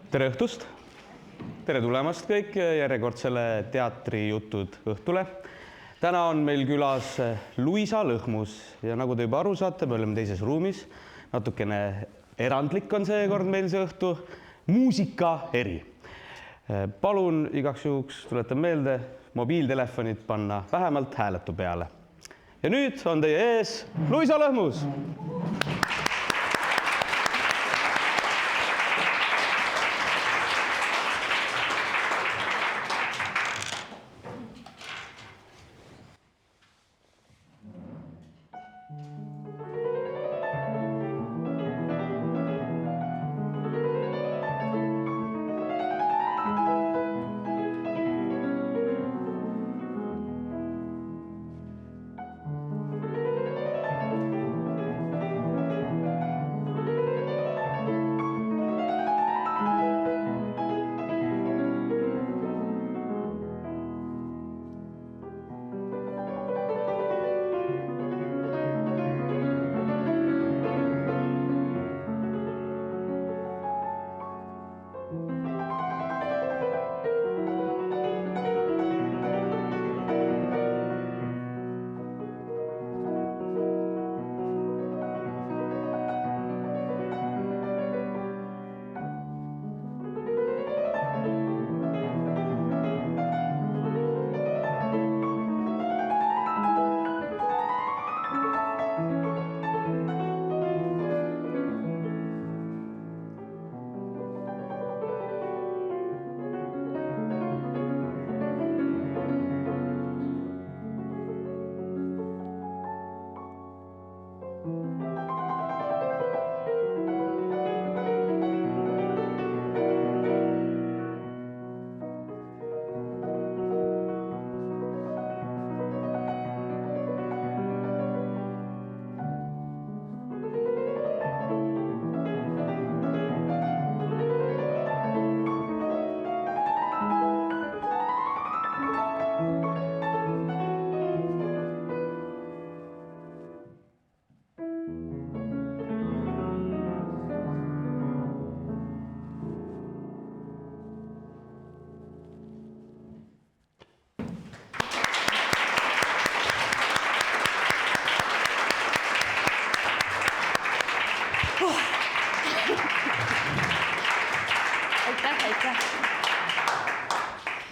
Tere õhtust! Tere tulemast kõik järjekordsele teatrijutud õhtule. Täna on meil külas Luisa Lõhmus ja nagu te juba aru saate, me oleme teises ruumis. Natukene erandlik on seekord meil see õhtu. Muusika eri. Palun igaks juhuks tuletan meelde mobiiltelefonid panna vähemalt hääletu peale. Ja nüüd on teie ees Luisa Lõhmus!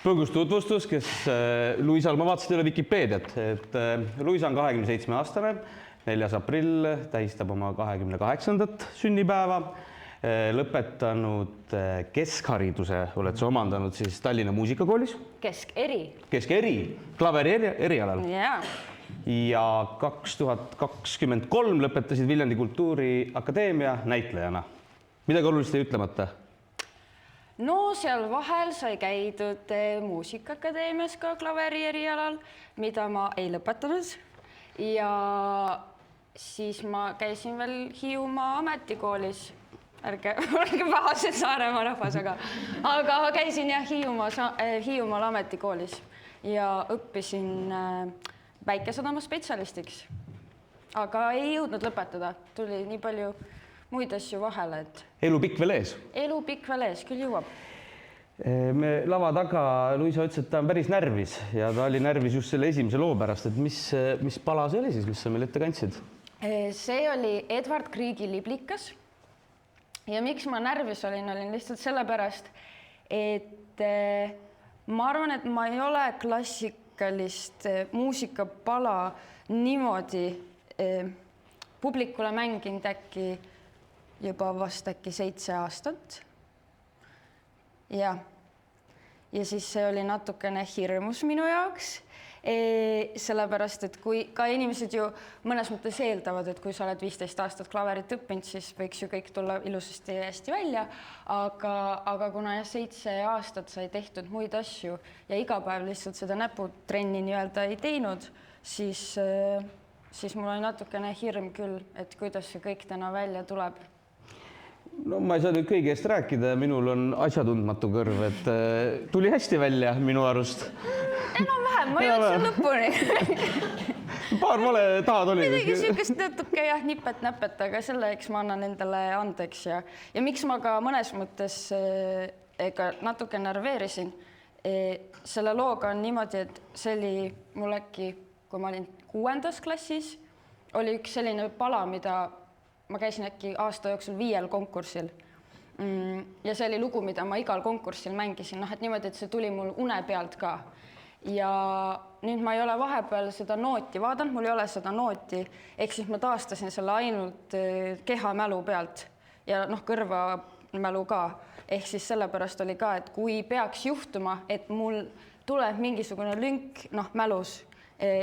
Põgus tutvustus, kes Luisal, ma vaatasin üle Wikipeediat, et Luisa on 27-aastane, 4. aprill tähistab oma 28. sünnipäeva, lõpetanud keskhariduse, oled sa omandanud siis Tallinna muusikakoolis? Keskeri, klaveri erialal. Ja 2023 lõpetasid Viljandi Kultuuriakadeemia näitlejana. Midagi olulist ei ütlemata? No seal vahel sai käidud muusikaakadeemias ka klaveri erialal, mida ma ei lõpetanud. Ja siis ma käisin veel Hiiumaa ametikoolis. Ärge pahased Saaremaa rahvas, aga käisin jah Hiiumaal ametikoolis ja õppisin Väikesadama spetsialistiks. Aga ei jõudnud lõpetada, tuli nii palju muid asju vahele, et... Elu pikk veel ees? Elu pikk veel ees, küll jõuab. Me lava taga, Luisa ütles, et ta on päris närvis ja ta oli närvis just selle esimese loo pärast, et mis pala see oli siis, mis sa meil ette kandsid? See oli Edward Griegi Liblikas ja miks ma närvis olin lihtsalt sellepärast, et ma arvan, et ma ei ole klassikalist muusikapala niimoodi publikule mänginud äkki juba vast äkki 7 aastat. Ja siis see oli natukene hirmus minu jaoks, sellepärast, et kui ka inimesed ju mõnes mõttes eeldavad, et kui sa oled 15 aastat klaverit õppinud, siis võiks ju kõik tulla ilusasti ja hästi välja, aga kuna 7 aastat sai tehtud muid asju ja iga päev lihtsalt seda näputrenni nii-öelda ei teinud, siis mul oli natukene hirm küll, et kuidas see kõik täna välja tuleb. No ma ei saa nüüd kõigi eest rääkida, minul on asjatundmatu kõrv, et tuli hästi välja minu arust. Enam vähem, ma jõudsin lõpuni. paar vale tahad oli. Midagi siukest natuke jah, nipet-näpet, aga selle eks ma annan endale andeks ja miks ma ka mõnes mõttes ega natuke närveerisin. Selle looga on niimoodi, et see oli mul äkki, kui ma olin 6. klassis, oli üks selline pala, mida ma käisin äkki aasta jooksul 5 konkursil. Ja see oli lugu, mida ma igal konkursil mängisin, et niimoodi, et see tuli mul une pealt ka. Ja nüüd ma ei ole vahepeal seda nooti vaadanud, mul ei ole seda nooti, ehk siis ma taastasin selle ainult kehamälu pealt ja kõrvamälu ka. Ehk siis sellepärast oli ka, et kui peaks juhtuma, et mul tuleb mingisugune lünk mälus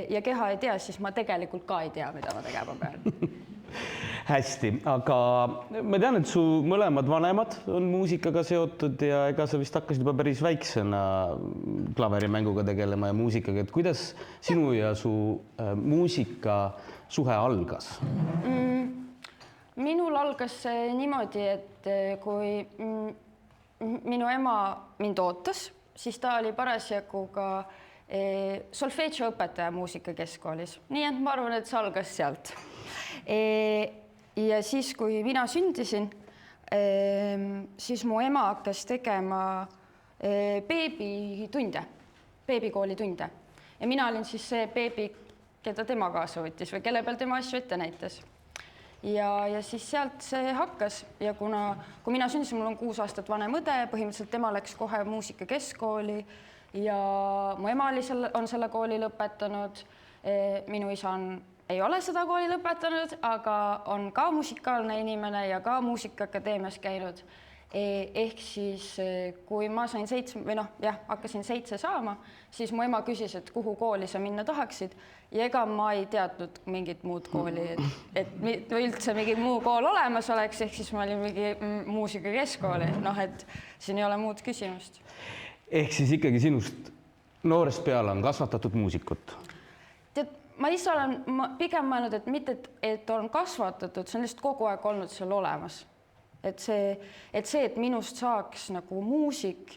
ja keha ei tea, siis ma tegelikult ka ei tea, mida ma tegema pean. Hästi, aga ma tean, et su mõlemad vanemad on muusikaga seotud ja ega sa vist hakkasid juba päris väiksena klaverimänguga tegelema ja muusikaga, et kuidas sinu ja su muusika suhe algas? Minul algas see niimoodi, et kui minu ema mind ootas, siis ta oli parasjagu ka solfeggio õpetaja muusikakeskkoolis. Nii et ma arvan, et see algas sealt. Ja siis, kui mina sündisin, siis mu ema hakkas tegema beebitunde, beebikoolitunde. Ja mina olin siis see beebi, keda tema kaasa võttis või kelle peal tema asju ette näitas. Ja siis sealt see hakkas ja kui mina sündisin, mul on 6 aastat vanem õde, põhimõtteliselt tema läks kohe muusikakeskkooli ja mu ema on selle kooli lõpetanud. Minu isa ei ole seda kooli lõpetanud, aga on ka musikaalne inimene ja ka muusikaakadeemias käinud. Ehk siis, kui ma sain 7 või hakkasin 7 saama, siis mu ema küsis, et kuhu kooli sa minna tahaksid ja ega ma ei teadnud mingit muud kooli, et üldse mingi muu kool olemas oleks, ehk siis ma olin mingi muusikakeskkooli, et siin ei ole muud küsimust. Ehk siis ikkagi sinust noorest peale on kasvatatud muusikut? Ma ise olen pigem mõelnud, et mitte, et on kasvatatud, see on lihtsalt kogu aeg olnud seal olemas. Et see, et minust saaks nagu muusik,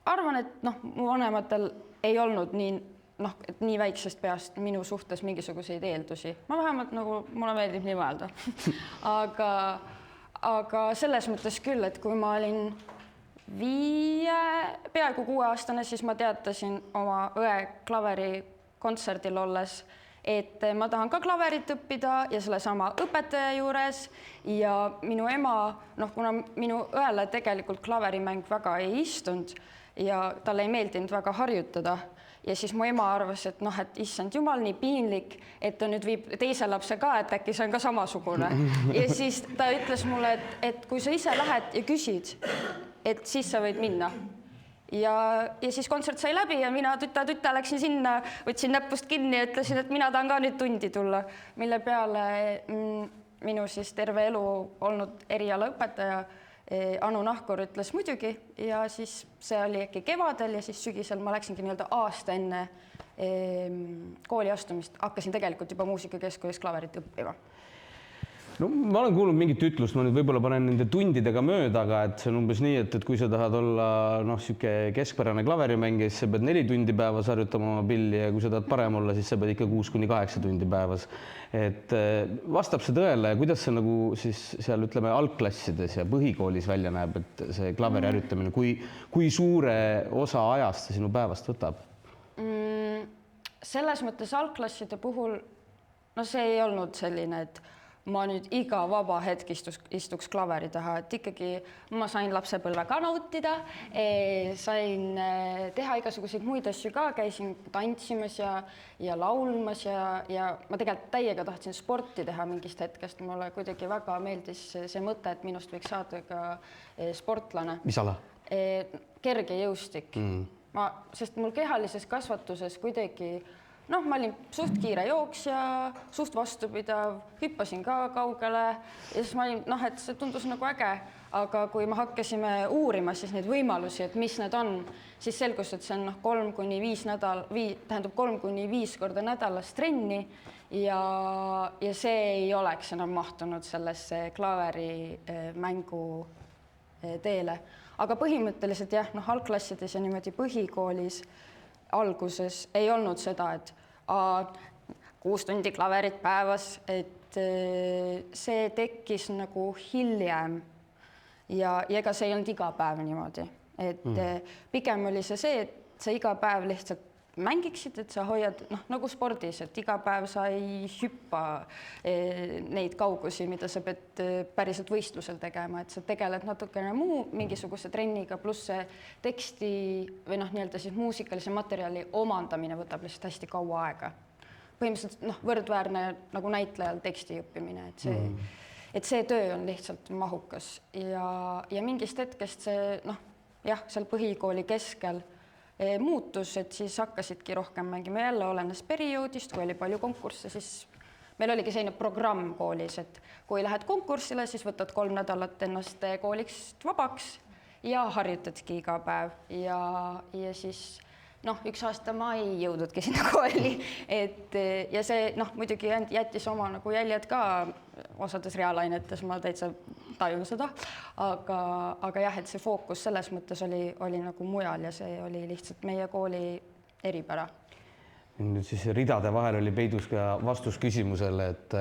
arvan, et mu vanematel ei olnud nii väiksest peast minu suhtes mingisuguseid eeldusi. Ma vähemalt mulle meeldib nii mõelda. Aga selles mõttes küll, et kui ma olin peaaegu 6-aastane, siis ma teatasin oma õe klaveri kontserdil olles, et ma tahan ka klaverit õppida ja sellesama õpetaja juures ja minu ema, kuna minu õele tegelikult klaverimäng väga ei istunud ja talle ei meeldinud väga harjutada ja siis mu ema arvas, et issand jumal, nii piinlik, et ta nüüd viib teise lapse ka, et äkki see on ka samasugune. Ja siis ta ütles mulle, et kui sa ise lähed ja küsid, et siis sa võid minna. Ja siis kontsert sai läbi ja mina tüta läksin sinna, võtsin näppust kinni ja ütlesin, et mina tahan ka nüüd tundi tulla, mille peale minu siis terve elu olnud erialaõpetaja Anu Nahkur ütles muidugi ja siis see oli äkki kevadel ja siis sügisel ma läksingi aasta enne kooli astumist, hakkasin tegelikult juba muusikakeskkoolis klaverit õppima. No ma olen kuulnud mingit ütlust, ma nüüd võib-olla panen nende tundidega mööda, aga et see on umbes nii, et kui sa tahad olla siuke keskpärane klaverimängija, siis sa pead 4 tundi päevas harjutama oma pilli ja kui sa tahad parem olla, siis sa pead ikka 6-8 tundi päevas. Et vastab see tõele ja kuidas see nagu siis seal ütleme algklassides ja põhikoolis välja näeb, et see klaveri harjutamine, kui suure osa ajast see sinu päevast võtab? Selles mõttes algklasside puhul, see ei olnud selline, et ma nüüd iga vaba hetk istuks klaveri taha, et ikkagi ma sain lapsepõlve ka nautida, sain teha igasuguseid muid asju ka, käisin tantsimas ja laulmas ja ma tegelikult täiega tahtsin sporti teha mingist hetkest, mulle kuidagi väga meeldis see mõte, et minust võiks saada ka sportlane. Mis ala? Kergejõustik. Sest mul kehalises kasvatuses kuidagi ma olin suht kiire jooksja, suht vastupidav, hüppasin ka kaugele ja siis ma olin, et see tundus nagu äge, aga kui me hakkasime uurima siis neid võimalusi, et mis need on, siis selgus, et see on 3 kuni 5 korda nädalas trenni ja see ei oleks enam mahtunud sellesse klaverimängu teele. Aga põhimõtteliselt jah, algklassides ja niimoodi põhikoolis alguses ei olnud seda, et 6 tundi klaverit päevas, et see tekkis nagu hiljem ja ega see ei olnud iga päev niimoodi, et pigem oli see, et sa iga päev lihtsalt mängiksid, et sa hoiad nagu spordis, et iga päev sa ei hüppa neid kaugusi, mida sa pead päriselt võistlusel tegema, et sa tegeled natukene mingisuguse trenniga, pluss see teksti või nii-öelda siis muusikalise materjali omandamine võtab lihtsalt hästi kaua aega. Põhimõtteliselt võrdväärne nagu näitlejal teksti õppimine, et see töö on lihtsalt mahukas ja mingist hetkest see seal põhikooli keskel muutus, et siis hakkasidki rohkem mängima, jälle olenes perioodist, kui oli palju konkursse, siis meil oligi selline programm koolis, et kui lähed konkursile, siis võtad 3 nädalat ennast koolist vabaks ja harjutadki iga päev ja siis üks aasta ma ei jõudnudki sinna kooli, ja see muidugi jättis oma nagu jäljed ka osades reaalainetes, ma täitsa tajun seda, aga jah, et see fookus selles mõttes oli nagu mujal ja see oli lihtsalt meie kooli eripära. Nüüd siis ridade vahel oli peidus ka vastus küsimusele, et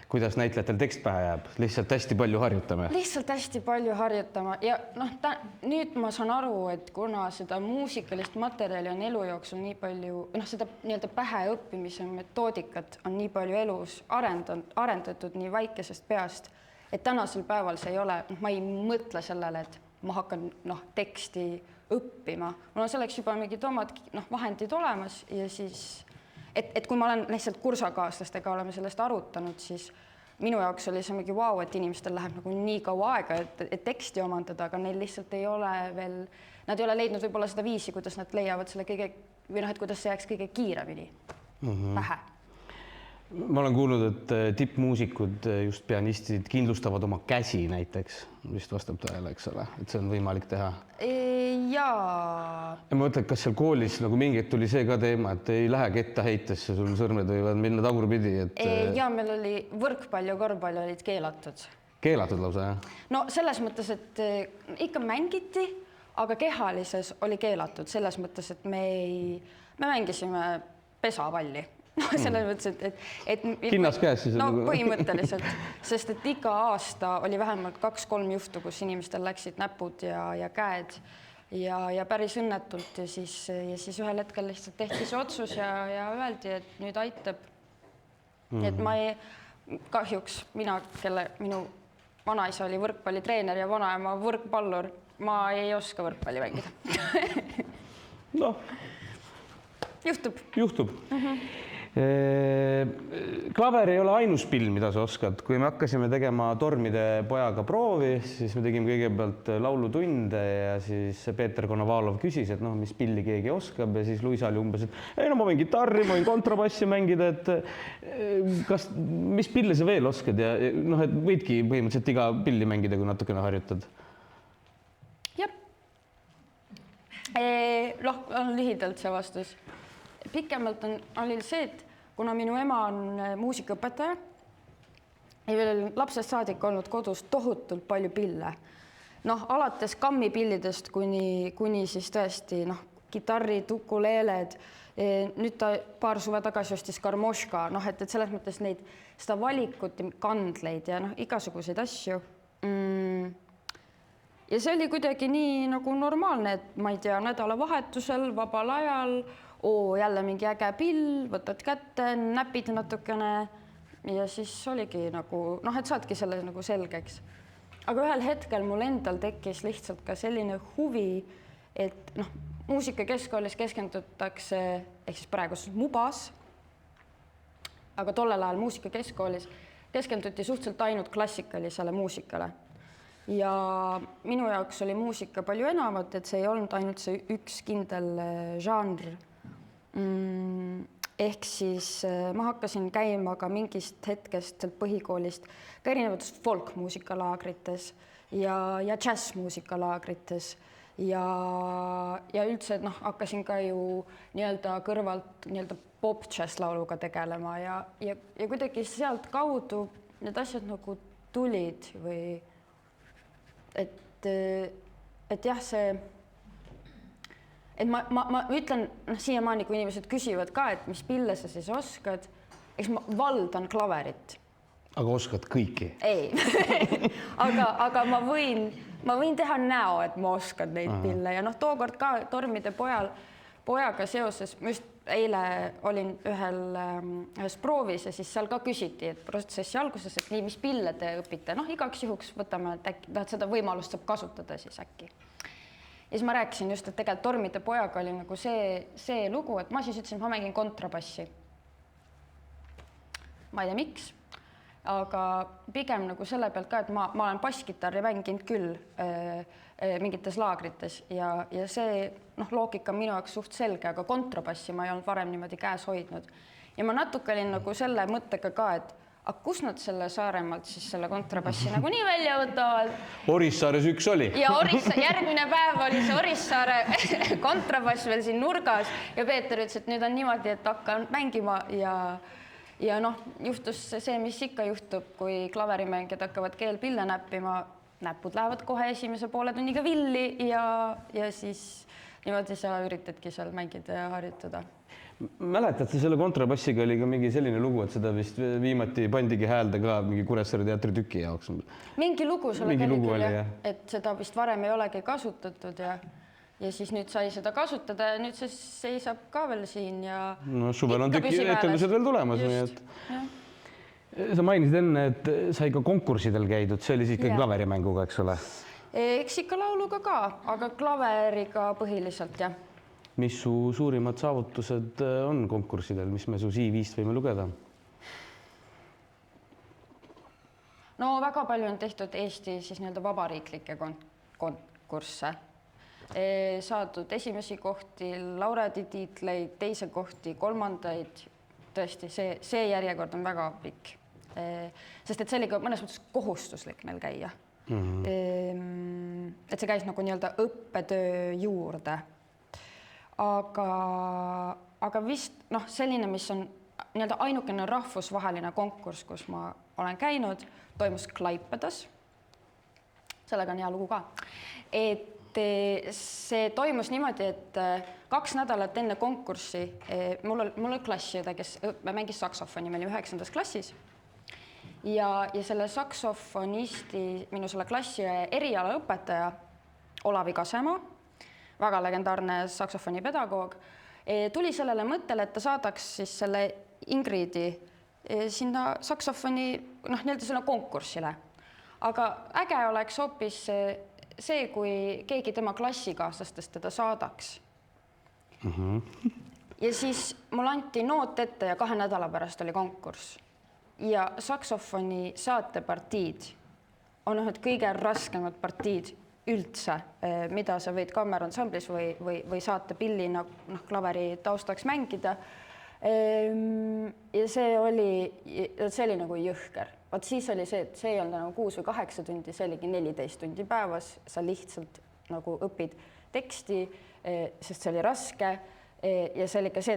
kuidas näitlejatel tekst pähe jääb, lihtsalt hästi palju harjutame. Lihtsalt hästi palju harjutama ja nüüd ma saan aru, et kuna seda muusikalist materjali on elu jooksul nii palju, seda nii-öelda pähe õppimise metoodikat on nii palju elus arendatud nii väikesest peast, et tänasel päeval see ei ole, ma ei mõtle sellele, et ma hakkan teksti õppima. Mul on selleks juba mingid omad vahendid olemas ja siis, et kui ma olen lihtsalt kursakaaslastega oleme sellest arutanud, siis minu jaoks oli see mingi vau, et inimestel läheb nagu nii kaua aega, et teksti omandada, aga neil lihtsalt ei ole veel, nad ei ole leidnud võib-olla seda viisi, kuidas nad leiavad selle kõige, või et kuidas see jääks kõige kiiremini pähe. Ma olen kuulnud, et tippmuusikud, just pianistid kindlustavad oma käsi näiteks, vist vastab tõele, eks ole, et see on võimalik teha. Jaa. Ja ma mõtlen, kas seal koolis nagu mingit tuli see ka teema, et ei lähe ketta heitesse, sul sõrmed võivad minna tagurpidi, et... Ja meil oli võrkpall ja korvpall olid keelatud. Keelatud lausa, jah? No selles mõttes, et ikka mängiti, aga kehalises oli keelatud selles mõttes, et me mängisime pesapalli. Selles mõttes, et kinnas käes siis? Põhimõtteliselt, sest et iga aasta oli vähemalt 2-3 juhtu, kus inimestel läksid näpud ja käed ja päris õnnetult ja siis ühel hetkel lihtsalt tehti see otsus ja öeldi, et nüüd aitab. Et ma ei, kahjuks minu vanaisa oli võrkpallitreener ja vanaema võrkpallur, ma ei oska võrkpalli mängida. Juhtub. Klaver ei ole ainus pill, mida sa oskad. Kui me hakkasime tegema Tormide pojaga proovi, siis me tegime kõigepealt laulutunde ja siis Peeter Konovalov küsis, et mis pilli keegi oskab ja siis Luisa oli umbes, et ei, ma võin kitarri, ma võin kontrabassi mängida, et mis pille sa veel oskad ja et võidki põhimõtteliselt iga pilli mängida, kui natukene harjutad. Jah. On lühidalt see vastus. Pikemalt oli see, et kuna minu ema on muusikaõpetaja ja veel lapsest saadik olnud kodus tohutult palju pille. Alates kammipillidest kuni siis tõesti kitarrid, ukuleeled. Nüüd ta paar suve tagasi ostis karmoška, et selles mõttes seda valikut, kandleid ja igasuguseid asju. Ja see oli kuidagi nii nagu normaalne, et ma ei tea, nädalavahetusel, vabal ajal, jälle mingi äge pill, võtad kätte, näpid natukene ja siis oligi nagu, et saadki selle nagu selgeks. Aga ühel hetkel mul endal tekkis lihtsalt ka selline huvi, et muusikakeskkoolis keskendutakse, ehk siis praegu Mubas, aga tollel ajal muusikakeskkoolis keskenduti suhteliselt ainult klassikalisele muusikale. Ja minu jaoks oli muusika palju enamat, et see ei olnud ainult see üks kindel žanr. Ehk siis ma hakkasin käima ka mingist hetkest põhikoolist ka erinevates folkmuusikalaagrites ja džässmuusikalaagrites ja üldse hakkasin ka ju nii-öelda kõrvalt nii-öelda pop-džässlauluga tegelema ja kuidagi sealt kaudu need asjad nagu tulid või et jah, see, et ma ütlen siiamaani, kui inimesed küsivad ka, et mis pille sa siis oskad, eks ma valdan klaverit. Aga oskad kõiki? Ei, aga ma võin teha näo, et ma oskan neid pille ja tookord ka Tormide pojaga seoses, ma just eile olin ühes proovis ja siis seal ka küsiti, et protsessi alguses, et nii, mis pille te õpite, igaks juhuks võtame, et seda võimalust saab kasutada siis äkki. Ja siis ma rääkisin just, et tegelikult Tormide pojaga oli nagu see lugu, et ma siis ütlesin, et ma mängin kontrabassi. Ma ei tea, miks, aga pigem nagu selle pealt ka, et ma olen basskitarri mänginud küll mingites laagrites ja see loogika minu jaoks suht selge, aga kontrabassi ma ei olnud varem niimoodi käes hoidnud. Ja ma natuke olin nagu selle mõttega ka, et kus nad selle Saaremaalt siis selle kontrabassi nagu nii välja võtavad. Orissaares üks oli. Ja järgmine päev oli see Orissaare kontrabass veel siin nurgas ja Peeter ütles, et nüüd on niimoodi, et hakkan mängima ja juhtus see, mis ikka juhtub, kui klaverimängijad hakkavad keelpille näppima, näpud lähevad kohe esimese poole tunniga villi ja siis niimoodi sa üritadki seal mängida ja harjutada. Mäletad, selle kontrabassiga oli ka mingi selline lugu, et seda vist viimati pandigi häälde ka mingi Kuressaare teatri tüki jaoks. Mingi lugu sellega oli küll, et seda vist varem ei olegi kasutatud ja siis nüüd sai seda kasutada ja nüüd see seisab ka veel siin ja suvel on etendused veel tulemas. Sa mainisid enne, et sai ka konkurssidel käidud, see oli siis ikka klaverimänguga, eks ole? Eks ikka lauluga ka, aga klaveriga põhiliselt, jah. Mis su suurimad saavutused on konkurssidel, mis me su CV-st võime lugeda? No väga palju on tehtud Eesti siis nii-öelda vabariiklikke konkursse. Saadud esimesi kohti, laureaaditiitleid, teise kohti, kolmandaid. Tõesti, see järjekord on väga pikk. Sest et see oli ka mõnes mõttes kohustuslik meil käia. Et see käis nagu nii-öelda õppetöö juurde. Aga vist selline, mis on nii-öelda ainukene rahvusvaheline konkurss, kus ma olen käinud, toimus Klaipedas. Sellega on hea lugu ka. Et see toimus niimoodi, et 2 nädalat enne konkurssi mul oli klassiõde, kes mängis saksofoni, me olime 9. klassis. Ja selle saksofonisti, minu selle klassiõe erialaõpetaja Olavi Kasemaa, väga legendaarne saksofonipedagoog, tuli sellele mõttele, et ta saadaks siis selle Ingridi sinna saksofoni nii-öelda selle konkursile. Aga äge oleks hoopis see, kui keegi tema klassikaaslastest teda saadaks. Ja siis mul anti noot ette ja 2 nädala pärast oli konkurss. Ja saksofoni saatepartiid on kõige raskemad partiid üldse, mida sa võid kaameransamblis või saatepillina klaveri taustaks mängida. Ja see oli nagu jõhker. Vaat siis oli see, et see ei olnud nagu 6 või 8 tundi, see oligi 14 tundi päevas. Sa lihtsalt nagu õpid teksti, sest see oli raske ja see oli ka see,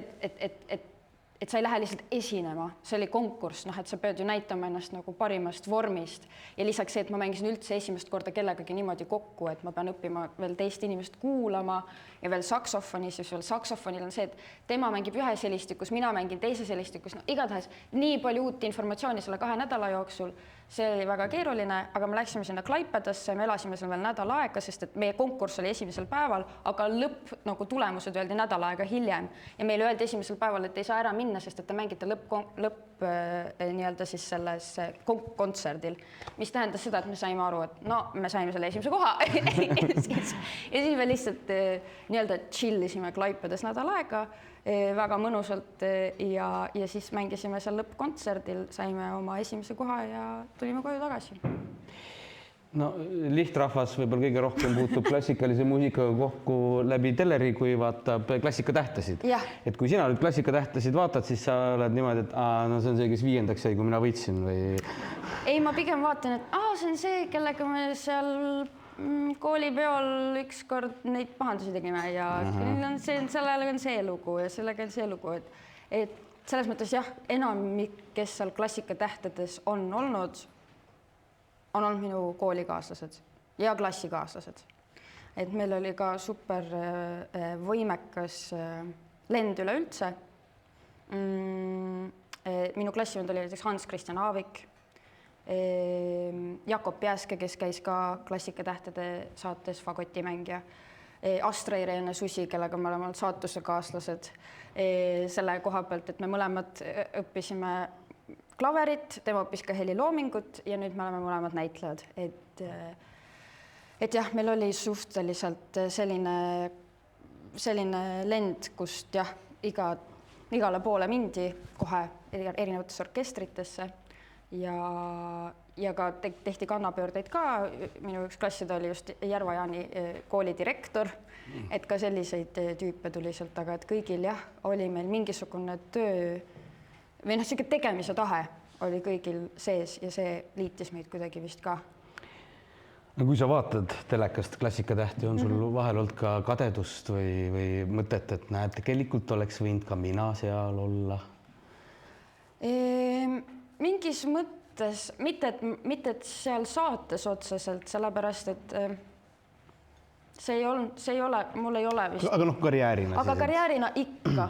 et sa ei lähe lihtsalt esinema, see oli konkurss, et sa pead ju näitama ennast nagu parimast vormist ja lisaks see, et ma mängisin üldse esimest korda kellegagi niimoodi kokku, et ma pean õppima veel teist inimest kuulama ja veel saksofonis, siis veel saksofonil on see, et tema mängib ühes helistikus, mina mängin teises helistikus, igatahes nii palju uut informatsiooni selle 2 nädala jooksul, see oli väga keeruline, aga me läksime sinna Klaipedasse, me elasime seal veel nädal aega, sest et meie konkurss oli esimesel päeval, aga lõpp nagu tulemused öeldi nädal aega hiljem ja meile öeldi esimesel päeval, et ei saa ära minna, sest et te mängite lõpp nii-öelda siis selles kontserdil, mis tähendas seda, et me saime aru, et me saime selle esimese koha ja siis me lihtsalt nii-öelda chillisime Klaipedas nädal aega väga mõnusalt ja siis mängisime seal lõppkontserdil, saime oma esimese koha ja tulime koju tagasi. No lihtrahvas võib-olla kõige rohkem puutub klassikalise muusikaga kokku läbi teleri, kui vaatab klassikatähtesid. Et kui sina nüüd klassikatähtesid vaatad, siis sa oled niimoodi, et see on see, kes 5. sai, kui mina võitsin või? Ei, ma pigem vaatan, et see on see, kellega me seal koolipeol ükskord neid pahandusi tegime ja sellega on see lugu ja sellega on see lugu, et selles mõttes jah, enamik, kes seal klassikatähtedes on olnud minu koolikaaslased ja klassikaaslased. Et meil oli ka super võimekas lend üleüldse, minu klassivend oli näiteks Hans-Christian Aavik, Jakob Pääske, kes käis ka Klassikatähtede saates fagotimängija, Astra-Irene Susi, kellega me oleme olnud saatusekaaslased selle koha pealt, et me mõlemad õppisime klaverit, tema õppis ka heliloomingut ja nüüd me oleme mõlemad näitlejad. Et jah, meil oli suhteliselt selline lend, kust jah, igale poole mindi kohe erinevatesse orkestritesse ja ka tehti kannapöördeid ka. Minu üks klasside oli just Järva-Jaani kooli direktor, et ka selliseid tüüpe tuli sealt, aga et kõigil jah, oli meil mingisugune töö või selline tegemise tahe oli kõigil sees ja see liitis meid kuidagi vist ka. No kui sa vaatad telekast Klassikatähti, on sul vahel olnud ka kadedust või mõtet, et näed, tegelikult oleks võinud ka mina seal olla? Mingis mõttes, mitte et seal saates otseselt, sellepärast, et see ei ole, mul ei ole vist. Aga karjäärina. Aga karjäärina ikka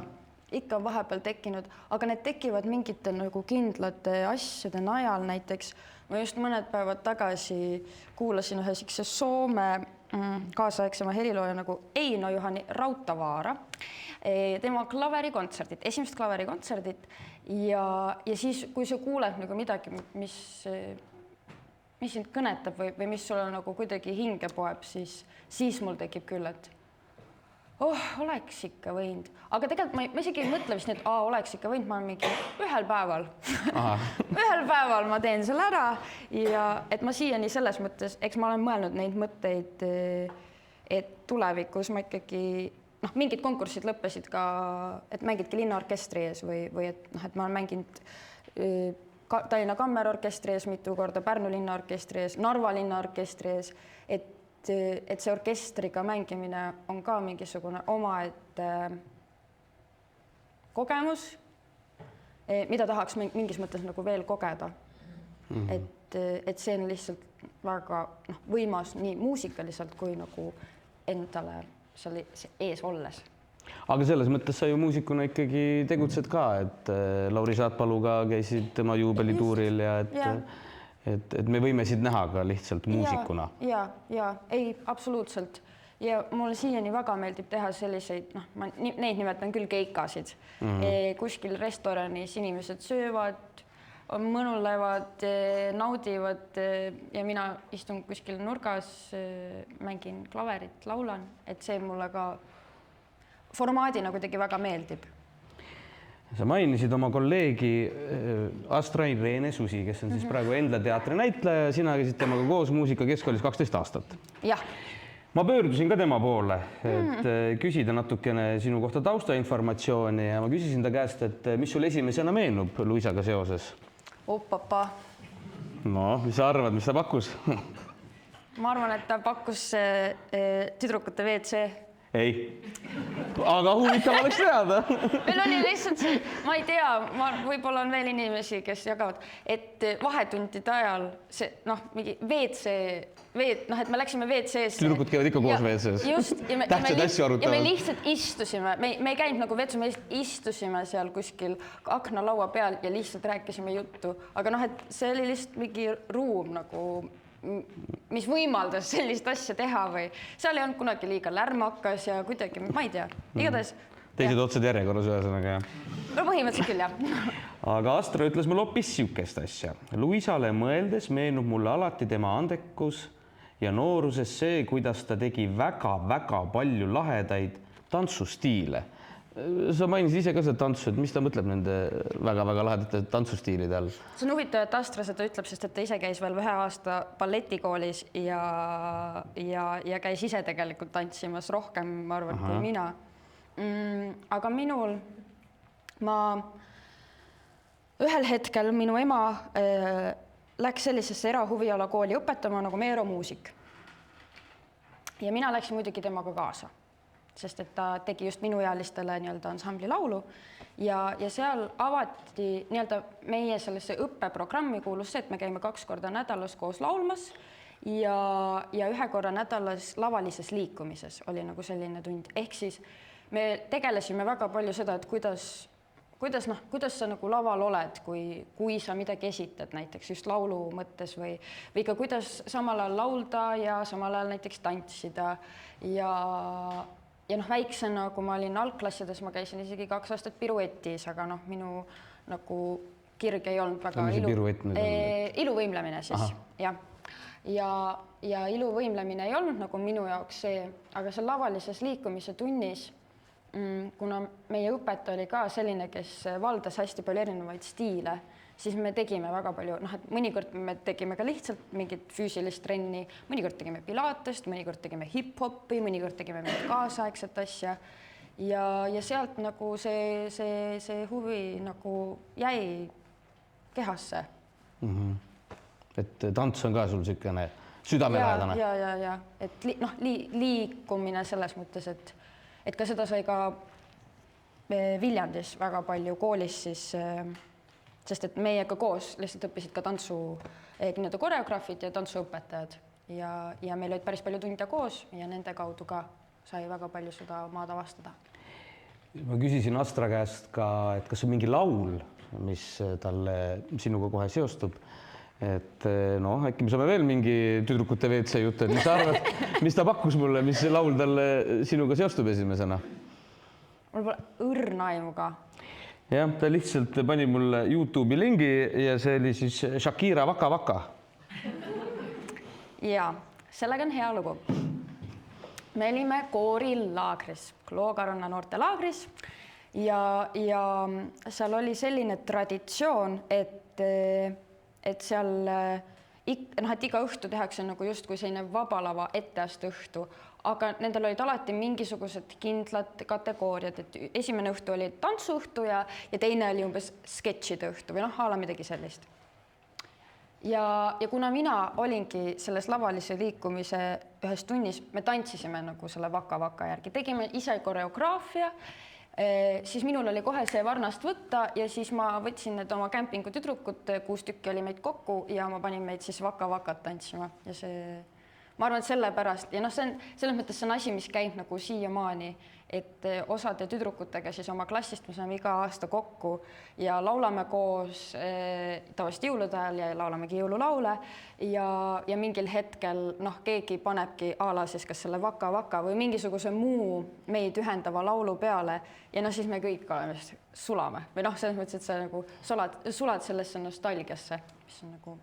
on vahepeal tekkinud, aga need tekivad mingite nagu kindlate asjade najal. Näiteks ma just mõned päevad tagasi kuulasin ühe siukse Soome kaasaegsema helilooja nagu Eino Juhani Rautavaara, tema klaverikontserdit, esimest klaverikontserdit ja siis, kui sa kuuled nagu midagi, mis sind kõnetab või mis sulle nagu kuidagi hinge poeb, siis mul tekib küll, et oleks ikka võinud. Aga tegelikult ma isegi ei mõtle vist, et oleks ikka võinud, ma olen mingi ühel päeval ma teen selle ära ja et ma siiani selles mõttes, eks ma olen mõelnud neid mõtteid, et tulevikus ma ikkagi, mingid konkursid lõppesid ka, et mängidki linnaorkestri ees või et ma olen mänginud Tallinna Kammerorkestri ees mitu korda, Pärnu linnaorkestri ees, Narva linnaorkestri ees, et see orkestriga mängimine on ka mingisugune omaette kogemus, mida tahaks mingis mõttes nagu veel kogeda. Et see on lihtsalt väga võimas nii muusikaliselt kui nagu endale seal ees olles. Aga selles mõttes sa ju muusikuna ikkagi tegutsed ka, et Lauri Saatpaluga käisid tema juubelituuril ja et me võime siit näha ka lihtsalt muusikuna. Ja, ei, absoluutselt. Ja mulle siiani väga meeldib teha selliseid, ma neid nimetan küll keikasid. Kuskil restoranis inimesed söövad, mõnulevad, naudivad ja mina istun kuskil nurgas, mängin klaverit, laulan, et see mulle ka formaadina kuidagi väga meeldib. Sa mainisid oma kolleegi Astra-Irene Susi, kes on siis praegu Endla teatri näitleja. Sina käisid temaga koos muusikakeskkoolis 12 aastat. Jah. Ma pöördusin ka tema poole, et küsida natukene sinu kohta taustainformatsiooni ja ma küsisin ta käest, et mis sul esimesena meenub Luisaga seoses? Papa. No, mis sa arvad, mis ta pakkus? Ma arvan, et ta pakkus tüdrukute WC. Ei, aga huvitav oleks teada. Meil oli lihtsalt see, ma ei tea, võib-olla on veel inimesi, kes jagavad, et vahetundide ajal see, mingi WC, et me läksime WC-sse. Tüdrukud käivad ikka koos WC-s. Just, tähtsad asju arutavad. Ja me lihtsalt istusime, me ei käinud nagu WC, me istusime seal kuskil aknalaua peal ja lihtsalt rääkisime juttu. Aga et see oli lihtsalt mingi ruum nagu, mis võimaldas sellist asja teha või seal ei olnud kunagi liiga lärmakas ja kuidagi, ma ei tea, igatahes. Teised otsad järjekorras ühesõnaga, jah? No põhimõtteliselt küll, jah. Aga Astra ütles mul hoopis siukest asja. Luisale mõeldes meenub mulle alati tema andekus ja nooruses see, kuidas ta tegi väga-väga palju lahedaid tantsustiile. Sa mainisid ise ka seda tantsu, et mis ta mõtleb nende väga-väga lahedate tantsustiilide all? See on huvitav, et Astra seda ütleb, sest et ta ise käis veel 1 aasta balletikoolis ja käis ise tegelikult tantsimas rohkem, ma arvan, kui mina. Aga minul, ühel hetkel minu ema läks sellisesse erahuvialakooli õpetama nagu Meero muusik. Ja mina läksin muidugi temaga kaasa. Sest et ta tegi just minuealistele ansambli laulu ja seal avati meie sellesse õppeprogrammi kuulus see, et me käime 2 korda nädalas koos laulmas ja 1 korra nädalas lavalises liikumises oli nagu selline tund. Ehk siis me tegelesime väga palju seda, et kuidas sa nagu laval oled, kui sa midagi esitad näiteks just laulu mõttes või ka kuidas samal ajal laulda ja samal ajal näiteks tantsida ja väiksena, kui ma olin algklassides, ma käisin isegi 2 aastat piruetis, aga minu nagu kirg ei olnud väga iluvõimlemine siis, jah. Ja iluvõimlemine ei olnud nagu minu jaoks see, aga seal lavalises liikumise tunnis, kuna meie õpetaja oli ka selline, kes valdas hästi palju erinevaid stiile, siis me tegime väga palju, et mõnikord me tegime ka lihtsalt mingit füüsilist trenni, mõnikord tegime pilatest, mõnikord tegime hip-hopi, mõnikord tegime mingit kaasaegset asja ja sealt nagu see huvi nagu jäi kehasse. Et tants on ka sul niisugune südamelähedane? Ja. Et liikumine selles mõttes, et ka seda sai ka Viljandis väga palju koolis siis, sest et meiega koos lihtsalt õppisid ka tantsu koreograafid ja tantsuõpetajad ja meil olid päris palju tunde koos ja nende kaudu ka sai väga palju seda maad avastada. Ma küsisin Astra käest ka, et kas on mingi laul, mis talle sinuga kohe seostub, et äkki me saame veel mingi tüdrukute WC jutt, et mis sa arvad, mis ta pakkus mulle, mis laul talle sinuga seostub esimesena? Mul pole õrna aimu ka. Jah, ta lihtsalt pani mulle YouTube'i lingi ja see oli siis Shakira Waka Waka. Ja, sellega on hea lugu. Me olime koorilaagris, Kloogaronna noortelaagris ja seal oli selline traditsioon, et seal et iga õhtu tehakse nagu justkui selline vabalava etteaste õhtu, aga nendel olid alati mingisugused kindlad kategooriad, et esimene õhtu oli tantsuõhtu ja teine oli umbes sketšide õhtu või a la midagi sellist. Ja kuna mina olingi selles lavalise liikumise ühes tunnis, me tantsisime nagu selle Waka Waka järgi, tegime ise koreograafia, siis minul oli kohe see varnast võtta ja siis ma võtsin need oma kämpingu tüdrukud, 6 tükki oli meid kokku ja ma panin meid siis Waka Wakat tantsima ja ma arvan, et sellepärast ja see on selles mõttes see on asi, mis käib nagu siiamaani, et osade tüdrukutega siis oma klassist me saame iga aasta kokku ja laulame koos tavaliselt jõulude ajal ja laulamegi jõululaule ja mingil hetkel keegi panebki a la siis kas selle Waka Waka või mingisuguse muu meid ühendava laulu peale ja siis me kõik oleme sulame või selles mõttes, et sa nagu sulad sellesse nostalgiasse, mis on nagu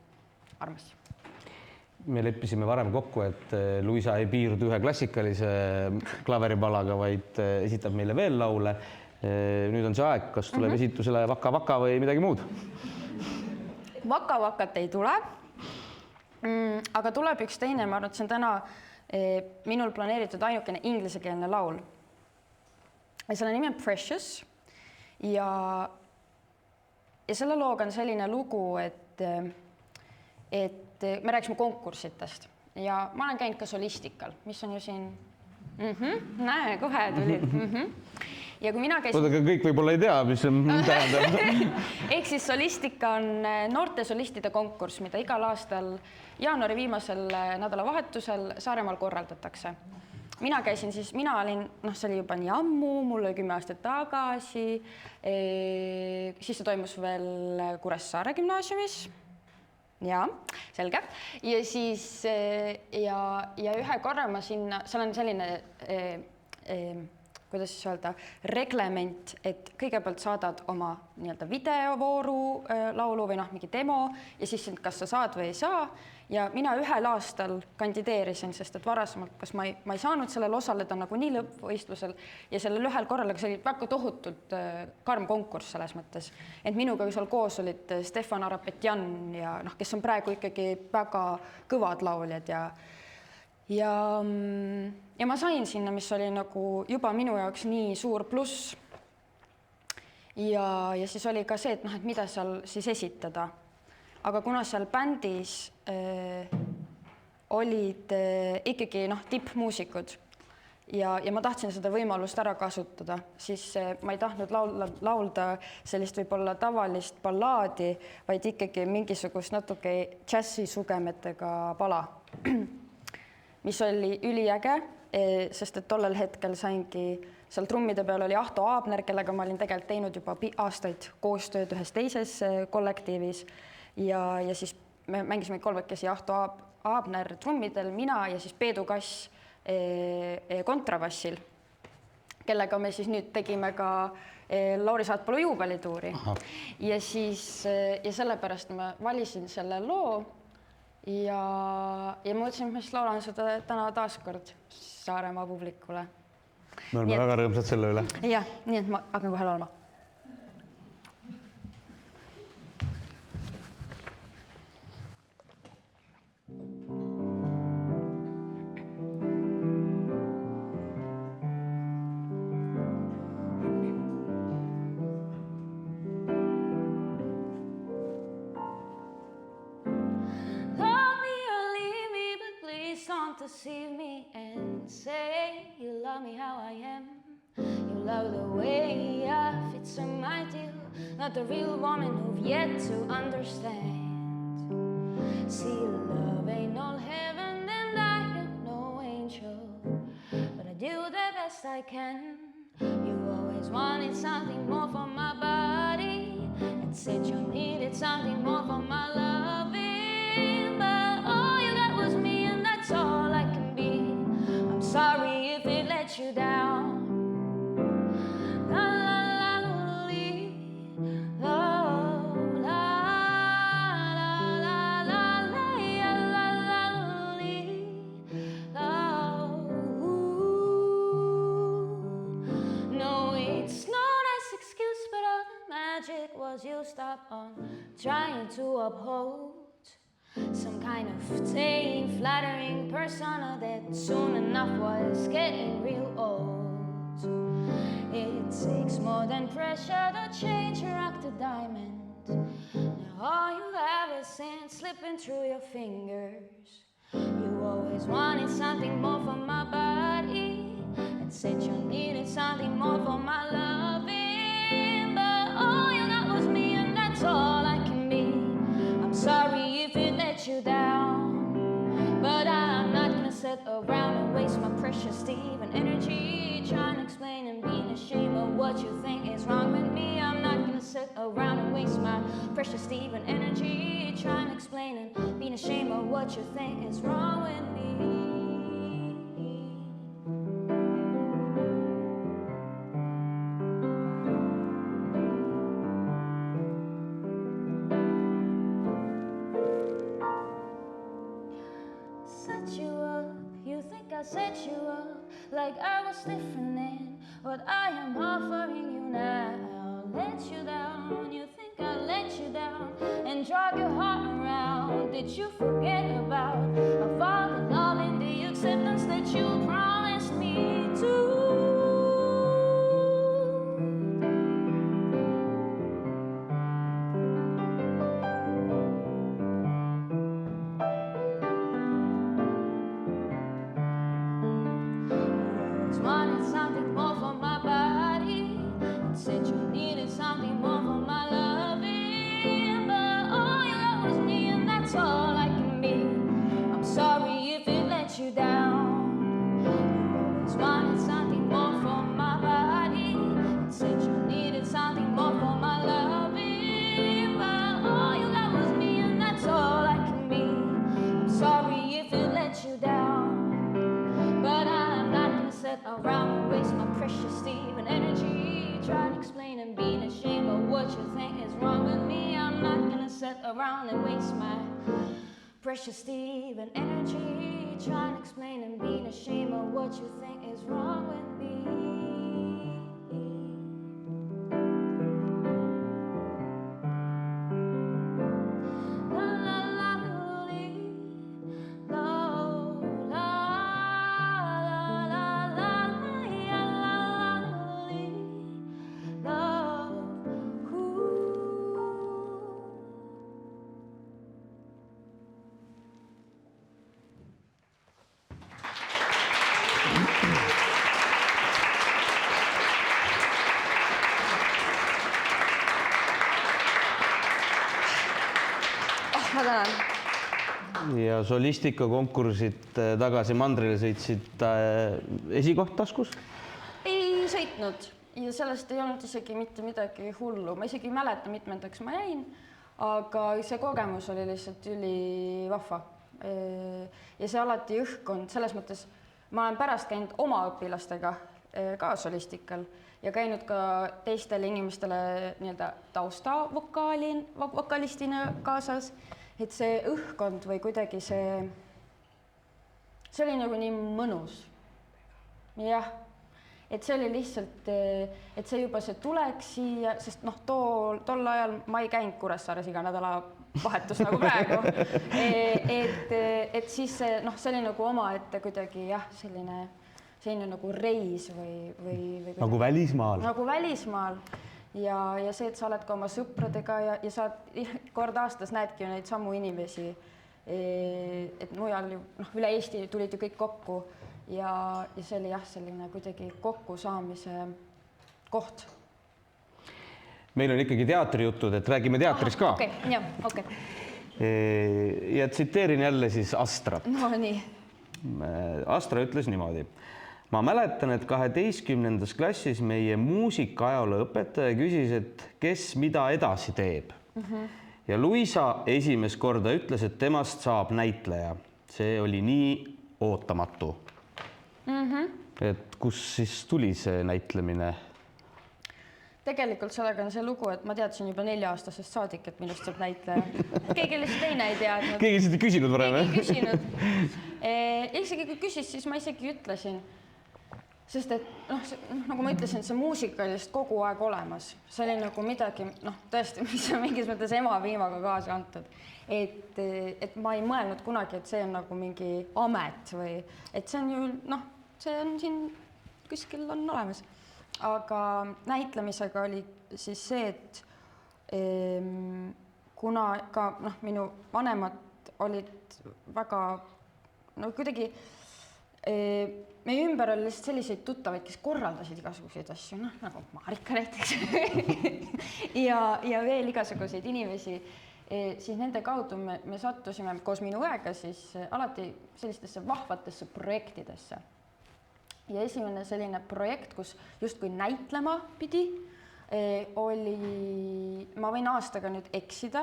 armas. Me leppisime varem kokku, et Luisa ei piirdu ühe klassikalise klaveripalaga, vaid esitab meile veel laule. Nüüd on see aeg, kas tuleb esitusele Waka Waka või midagi muud? Waka Wakat ei tule, aga tuleb üks teine, ma arvan, et see on täna minul planeeritud ainukene ingliskeelne laul. Ja selle nimi on Precious ja selle looga on selline lugu, et me rääkisime konkursitest ja ma olen käinud ka solistikal, mis on ju siin, näe, kohe tulid. Ja kui mina käisin... Oodega kõik võib-olla ei tea, mis see tähendab. Ehk siis solistika on noorte solistide konkurss, mida igal aastal jaanuari viimasel nädalavahetusel Saaremaal korraldatakse. Mina käisin siis, see oli juba nii ammu, mul oli 10 aastat tagasi, siis see toimus veel Kuressaare gümnaasiumis. Ja, selge. Ja siis ja ühe korra ma sinna, seal on selline, kuidas siis öelda, reglement, et kõigepealt saadad oma nii-öelda videovooru laulu või mingi demo ja siis kas sa saad või ei saa. Ja mina ühel aastal kandideerisin, sest et varasemalt, kas ma ei saanud sellel osaleda nagu nii lõppvõistlusel ja sellel ühel korral, aga see oli väga tohutult karm konkurss selles mõttes. Et minuga seal koos olid Stefan Arapetjan ja kes on praegu ikkagi väga kõvad lauljad ja ma sain sinna, mis oli nagu juba minu jaoks nii suur pluss. Ja siis oli ka see, et mida seal siis esitada. Aga kuna seal bändis olid ikkagi tippmuusikud ja ma tahtsin seda võimalust ära kasutada, siis ma ei tahtnud laulda sellist võib-olla tavalist ballaadi, vaid ikkagi mingisugust natuke džässisugemetega pala, mis oli üliäge, sest et tollel hetkel saingi seal trummide peal oli Ahto Aabner, kellega ma olin tegelikult teinud juba aastaid koostööd ühes teises kollektiivis ja siis me mängisime kolmekesi Ahto Aabner trummidel, mina ja siis Peedu Kass kontrabassil, kellega me siis nüüd tegime ka Lauri Saatpalu juubelituuri. Ja siis ja sellepärast ma valisin selle loo ja mõtlesin, et ma siis laulan seda täna taaskord Saaremaa publikule. Me oleme väga rõõmsad selle üle. Jah, nii et ma hakkan kohe laulma. Deceive me and say you love me how I am. You love the way I fit some ideal, not the real woman who've yet to understand. See, love ain't all heaven and I am no angel, but I do the best I can. You always wanted something more for my body and said you needed something more for my loving, but all you got was me and that's all I can be. I'm sorry if it let you down. La la la la la la la la la. No, it's no nice excuse, but all the magic was you stopped on trying to uphold some kind of tame, flattering persona that soon enough was getting real old. It takes more than pressure to change a rock to diamond. Now all you have is sand slipping through your fingers. You always wanted something more for my body and said you needed something more for my loving, but all you got was me and that's all I can be. I'm sorry if it let you down, but I'm not gonna sit around and waste my precious Steven energy trying to explain and being ashamed of what you think is wrong with me. I'm not gonna sit around and waste my precious Steven energy trying to explain and being ashamed of what you think is wrong with me. I set you up like I was different then. What I am offering you now, let you down. You think I let you down and drag your heart around. Did you forget about our father love and the acceptance that you promised me to? Around and waste my precious Steven energy trying to explain and being ashamed of what you think is wrong with me. I'm not gonna sit around and waste my precious Steven energy trying to explain and being ashamed of what you think is wrong with me. Ma tänan. Ja solistikakonkursid tagasi mandrile sõitsid esikoht taskus? Ei täitnud ja sellest ei olnud isegi mitte midagi hullu. Ma isegi ei mäleta, mitmendaks ma jäin, aga see kogemus oli lihtsalt ülivahva. Ja see alati õhkkond, selles mõttes ma olen pärast käinud oma õpilastega ka solistikal ja käinud ka teistele inimestele nii-öelda taustavokalistina kaasas, et see õhkkond või kuidagi see oli nagu nii mõnus. Jah, et see oli lihtsalt, et see juba see tuleks siia, sest tol ajal ma ei käinud Kuressaares iga nädala vahetus nagu praegu. Et siis see oli nagu omaette kuidagi jah, selline nagu reis või nagu välismaal. Nagu välismaal ja see, et sa oled ka oma sõpradega ja sa kord aastas näedki ju neid samu inimesi, et mujal ju üle Eesti tulid ju kõik kokku ja see oli jah, selline kuidagi kokkusaamise koht. Meil on ikkagi teatrijutud, et räägime teatris ka. Okay. Ja tsiteerin jälle siis Astrat. No nii. Astra ütles niimoodi. Ma mäletan, et 12. klassis meie muusikaajaloo õpetaja küsis, et kes mida edasi teeb. Ja Luisa esimest korda ütles, et temast saab näitleja. See oli nii ootamatu. Et kus siis tuli see näitlemine? Tegelikult sellega on see lugu, et ma teadsin juba 4-aastasest saadik, et minust saab näitleja. Keegi lihtsalt teine ei teadnud. Keegi lihtsalt ei küsinud varem? Keegi ei küsinud. Isegi kui küsis, siis ma isegi ütlesin. Sest et nagu ma ütlesin, see muusika oli lihtsalt kogu aeg olemas. See oli nagu midagi, tõesti, mis on mingis mõttes ema viimaga kaasa antud. Et ma ei mõelnud kunagi, et see on nagu mingi amet või et see on ju, see on siin kuskil on olemas. Aga näitlemisega oli siis see, et kuna ka minu vanemad olid väga kuidagi meie ümber oli lihtsalt selliseid tuttavaid, kes korraldasid igasuguseid asju, nagu Marika näiteks ja veel igasuguseid inimesi, siis nende kaudu me sattusime koos minu õega siis alati sellistesse vahvatesse projektidesse. Ja esimene selline projekt, kus justkui näitlema pidi, oli, ma võin aastaga nüüd eksida,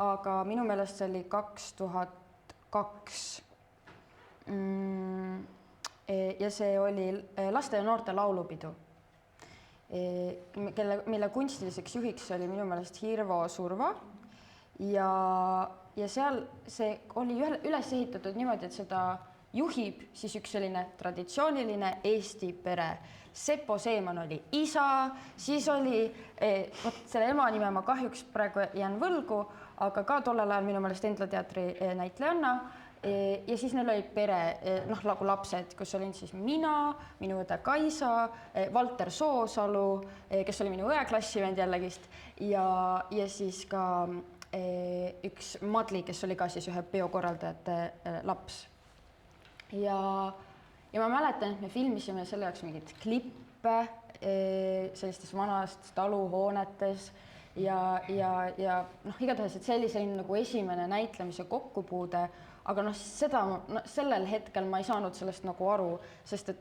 aga minu meelest see oli 2002. Ja see oli laste ja noorte laulupidu, mille kunstiliseks juhiks oli minu meelest Hirvo Surva ja seal see oli üles ehitatud niimoodi, et seda juhib siis üks selline traditsiooniline Eesti pere. Seppo Seeman oli isa, siis oli, selle ema nime ma kahjuks praegu jään võlgu, aga ka tollel ajal minu meelest Endla teatri näitlejanna. Ja siis neil oli pere, nagu lapsed, kus olin siis mina, minu õde Kaisa, Valter Soosalu, kes oli minu õe klassivend jällegist ja siis ka üks Madli, kes oli ka siis ühe peokorraldajate laps. Ja ma mäletan, et me filmisime selle jaoks mingid klippe sellistes vanast taluhoonetes ja igatahes, et see oli selline nagu esimene näitlemise kokkupuude, aga sellel hetkel ma ei saanud sellest nagu aru, sest et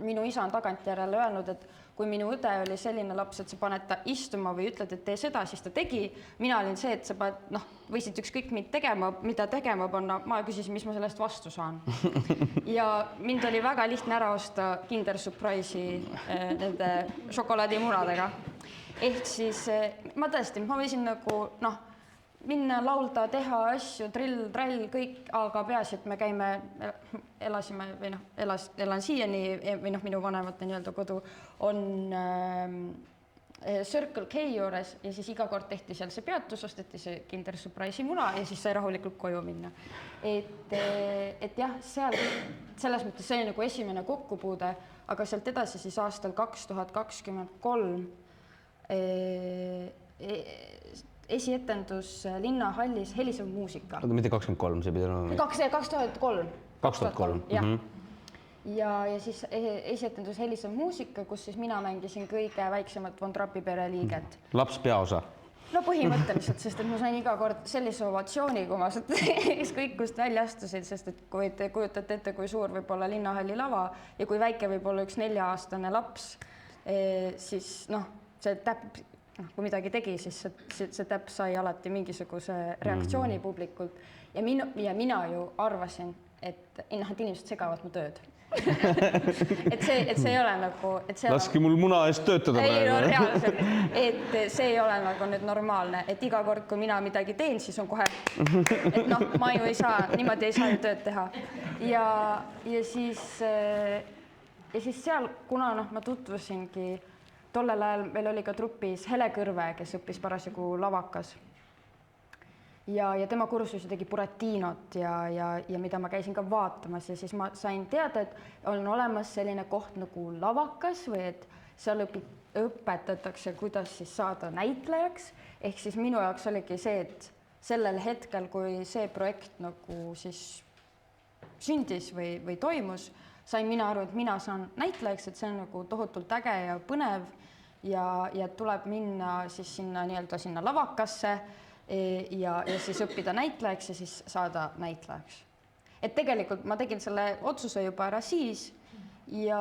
minu isa on tagantjärele öelnud, et kui minu õde oli selline laps, et sa paned ta istuma või ütled, et tee seda, siis ta tegi. Mina olin see, et sa võisid ükskõik mida tegema panna, ma küsisin, mis ma sellest vastu saan. Ja mind oli väga lihtne ära osta Kinder Surprise'i nende šokolaadimunadega. Ehk siis ma võisin nagu, minna, laulda, teha asju, trill, trall, kõik, aga peaasi, et me käime, elasime või elan siiani või minu vanemate nii-öelda kodu on Circle K juures ja siis iga kord tehti seal see peatus, osteti see Kinder Surprise'i muna ja siis sai rahulikult koju minna. Et jah, seal selles mõttes see oli nagu esimene kokkupuude, aga sealt edasi siis aastal 2023 esietendus Linnahallis Helisev muusika. Mitte 23, see pidi olema. 2003. 2003. Jah. Ja siis esietendus Helisev muusika, kus siis mina mängisin kõige väiksemat Von Trappi pere liiget. Laps peaosa. No põhimõtteliselt, sest et ma sain iga kord sellise ovatsiooni, kui ma kõik kust välja astusid, sest et kui te kujutate ette, kui suur võib olla Linnahalli lava ja kui väike võib olla üks 4-aastane laps, siis noh, see täpp, kui midagi tegi, siis see täpp sai alati mingisuguse reaktsiooni publikult ja mina ju arvasin, et inimesed segavad mu tööd. et see ei ole nagu, laski mul muna eest töötada. Ei, no reaalselt, et see ei ole nagu nüüd normaalne, et iga kord, kui mina midagi teen, siis on kohe, et noh, ma ju ei saa, niimoodi ei saa ju tööd teha. Ja siis seal, kuna ma tutvusingi, tollel ajal meil oli ka trupis Hele Kõrve, kes õppis parasjagu lavakas. Ja tema kursusi tegi Buratinot ja mida ma käisin ka vaatamas ja siis ma sain teada, et on olemas selline koht nagu lavakas või et seal õpetatakse, kuidas siis saada näitlejaks. Ehk siis minu jaoks oligi see, et sellel hetkel, kui see projekt nagu siis sündis või toimus, sain mina aru, et mina saan näitlejaks, et see on nagu tohutult äge ja põnev ja tuleb minna siis sinna lavakasse ja siis õppida näitlejaks ja siis saada näitlejaks. Et tegelikult ma tegin selle otsuse juba ära siis ja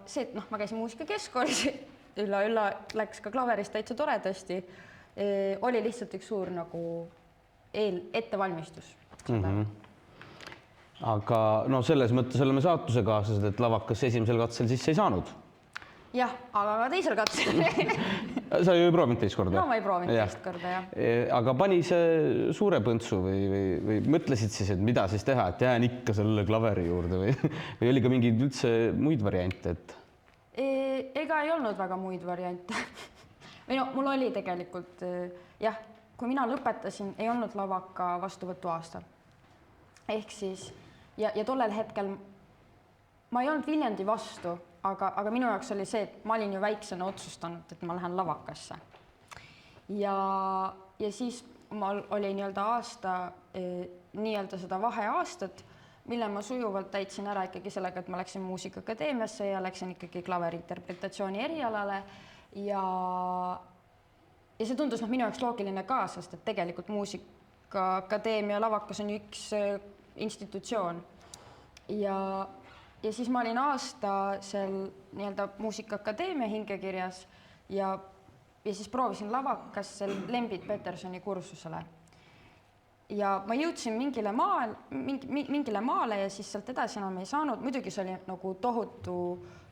see, et ma käisin muusikakeskkoolis, ülla läks ka klaverist täitsa toredasti, oli lihtsalt üks suur nagu ettevalmistus. Aga no selles mõttes oleme saatusekaassed, et lavakas esimesel katsel sisse ei saanud. Jah, aga ka teisel katsel. Sa ju ei proovinud teist korda? No ma ei proovinud teist korda, jah. Aga pani see suure põntsu või mõtlesid siis, et mida siis teha, et jään ikka selle klaveri juurde või oli ka mingeid üldse muid variante? Ega ei olnud väga muid variante. Või no, mul oli tegelikult, jah, kui mina lõpetasin, ei olnud lavaka vastuvõtu aastal. Ehk siis, ja tollel hetkel ma ei olnud Viljandi vastu, aga minu jaoks oli see, et ma olin ju väiksena otsustanud, et ma lähen lavakasse. Ja siis mul oli aasta seda vaheaastat, mille ma sujuvalt täitsin ära ikkagi sellega, et ma läksin Muusikaakadeemiasse ja läksin ikkagi klaverinterpretatsiooni erialale ja see tundus minu jaoks loogiline ka, sest et tegelikult Muusikaakadeemia lavakas on ju üks institutsioon ja siis ma olin aasta seal Muusikaakadeemia hingekirjas ja siis proovisin lavakasse Lembit Petersoni kursusele. Ja ma jõudsin mingile maale ja siis sealt edasi enam ei saanud. Muidugi see oli nagu tohutu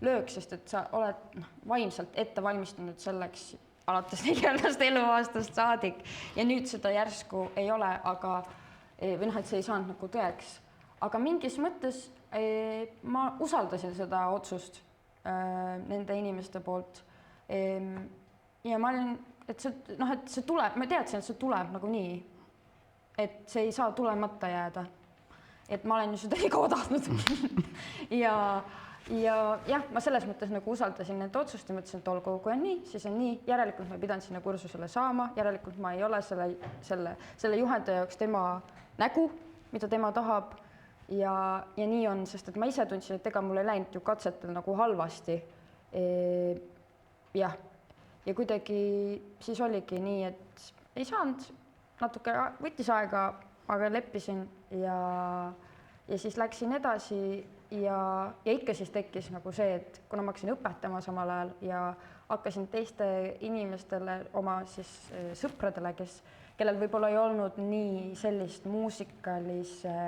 löök, sest et sa oled vaimselt ette valmistunud selleks alates 4. eluaastast saadik ja nüüd seda järsku ei ole, või et see ei saanud nagu tõeks. Aga mingis mõttes ma usaldasin seda otsust nende inimeste poolt ja ma olin, et see tuleb, ma teadsin, et see tuleb nagu nii, et see ei saa tulemata jääda, et ma olen ju seda nii oodanud ja jah, ma selles mõttes nagu usaldasin nende otsust ja mõtlesin, et olgu, kui on nii, siis on nii, järelikult ma pidan sinna kursusele saama, järelikult ma ei ole selle juhendaja jaoks tema nägu, mida tema tahab. Ja nii on, sest et ma ise tundsin, et ega mul ei läinud ju katsetel nagu halvasti. Jah, ja kuidagi siis oligi nii, et ei saanud, natuke võttis aega, aga leppisin ja siis läksin edasi ja ikka siis tekkis nagu see, et kuna ma hakkasin õpetama samal ajal ja hakkasin teiste inimestele, oma siis sõpradele, kellel võib-olla ei olnud nii sellist muusikalise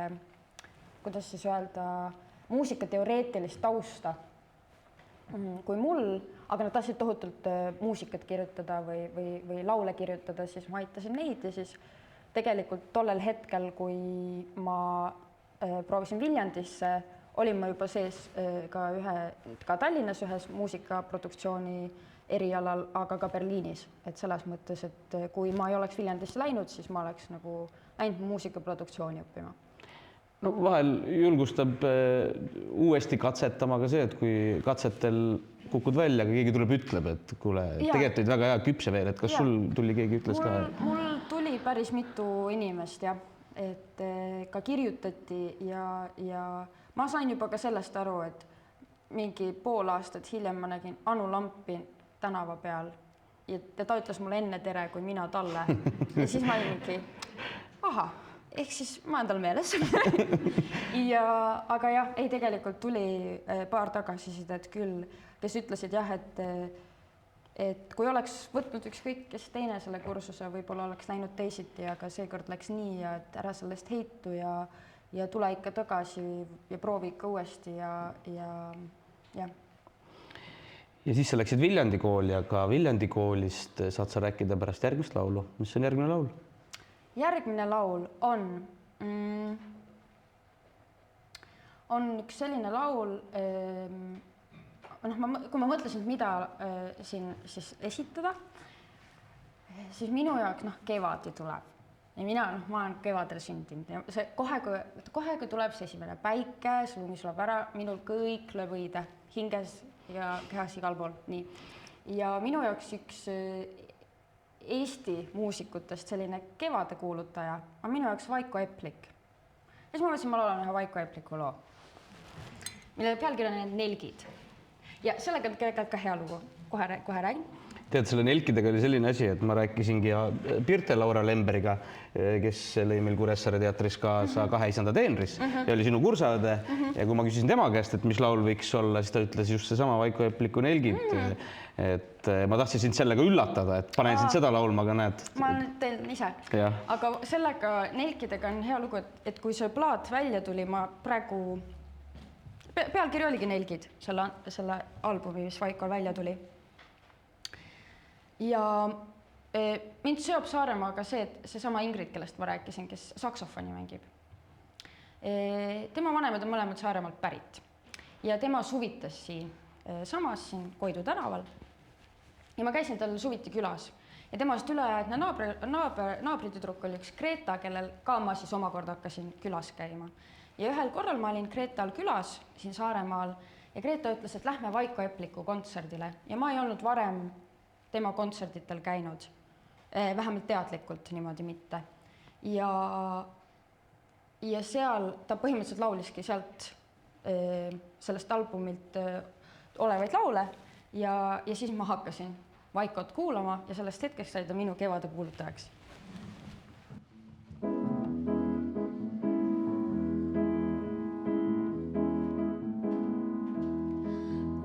kuidas siis öelda, muusikateoreetilist tausta kui mul, aga nad tahtsid tohutult muusikat kirjutada või laule kirjutada, siis ma aitasin neid ja siis tegelikult tollel hetkel, kui ma proovisin Viljandisse, olin ma juba sees ka Tallinnas ühes muusikaproduktsiooni erialal, aga ka Berliinis, et selles mõttes, et kui ma ei oleks Viljandisse läinud, siis ma oleks nagu läinud muusikaproduktsiooni õppima. No vahel julgustab uuesti katsetama ka see, et kui katsetel kukud välja, aga keegi tuleb ütleb, et kuule, tegelikult olid väga hea küpse veel, et kas sul tuli keegi ütles ka? Mul tuli päris mitu inimest, jah, et ka kirjutati ja ma sain juba ka sellest aru, et mingi pool aastat hiljem ma nägin Anu Lampi tänava peal ja ta ütles mulle enne tere, kui mina talle ja siis ma olin mingi, aha, ehk siis ma olen tal meeles. Aga jah, ei, tegelikult tuli paar tagasisidet küll, kes ütlesid jah, et kui oleks võtnud ükskõik kes teine selle kursuse, võib-olla oleks läinud teisiti, aga seekord läks nii ja et ära sellest heitu ja tule ikka tagasi ja proovi ikka uuesti ja. Ja siis sa läksid Viljandi kooli, aga Viljandi koolist saad sa rääkida pärast järgmist laulu. Mis on järgmine laul? Järgmine laul on üks selline laul, kui ma mõtlesin, mida siin siis esitada, siis minu jaoks kevad tuleb. Ja ma olen kevadel sündinud ja see kohe, kui tuleb see esimene päike, lumi sulab ära, minul kõik lööb õide hinges ja kehas igal pool. Nii. Ja minu jaoks üks Eesti muusikutest selline kevade kuulutaja on minu jaoks Vaiko Eplik. Ja siis ma mõtlesin, ma laulan ühe Vaiko Epliku loo, mille pealkiri on Need nelgid. Ja sellega on ka hea lugu. Kohe räägin. Tead, selle nelkidega oli selline asi, et ma rääkisingi Pirte Laura Lemberiga, kes lõi meil Kuressaare teatris kaasa Kahe isanda teenris ja oli sinu kursaõde. Ja kui ma küsisin tema käest, et mis laul võiks olla, siis ta ütles just seesama Vaiko Epliku Nelgid. Et ma tahtsin sind sellega üllatada, et panen sind seda laulma, aga näed. Ma teen ise. Ja. Aga sellega nelkidega on hea lugu, et kui see plaat välja tuli, ma praegu pealkiri oligi Nelgid, selle albumi, mis Vaikol välja tuli. Ja mind seob Saaremaaga see, et seesama Ingrid, kellest ma rääkisin, kes saksofoni mängib. Tema vanemad on mõlemad Saaremaalt pärit ja tema suvitas siin Koidu tänaval. Ja ma käisin tal suviti külas ja temast ülejäätne naabritüdruk oli üks Greta, kellel ka ma siis omakorda hakkasin külas käima. Ja ühel korral ma olin Gretal külas siin Saaremaal ja Greta ütles, et lähme Vaiko Epliku kontserdile ja ma ei olnud varem tema kontserditel käinud, vähemalt teadlikult niimoodi mitte. Ja seal ta põhimõtteliselt lauliski sealt sellest albumilt olevaid laule ja siis ma hakkasin Vaikot kuulama ja sellest hetkest sai ta minu kevade kuulutajaks.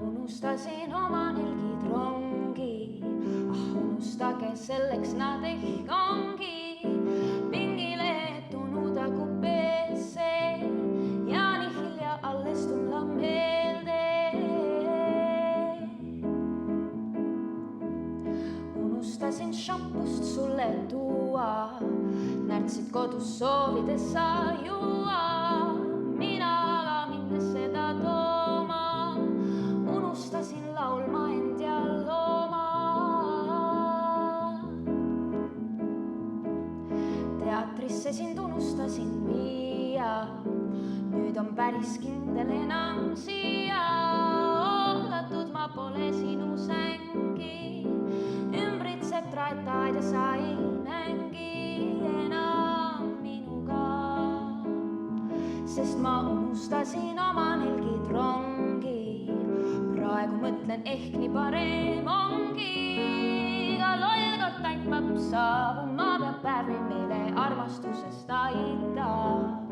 Unustasin oma nelgid rongi, unustage selleks nad ehk ongi. Pingile tunuda kupeesse ja nii hilja alles tulla meelde. Unustasin šampust sulle tuua, närtsid kodus soovides sa juua. Mina aga minnes seda tooma, unustasin laulma end ja looma. Teatrisse sind unustasin viia, nüüd on päris kindel enam siia. Oodatud ma pole sinu sängi, ümbritseb traetaid ja sa ei mängi enam minuga. Sest ma unustasin oma nelgid rongi, praegu mõtlen ehk nii parem ongi. Iga loelkord taipab saabuma peab päev meile armastusest aitab.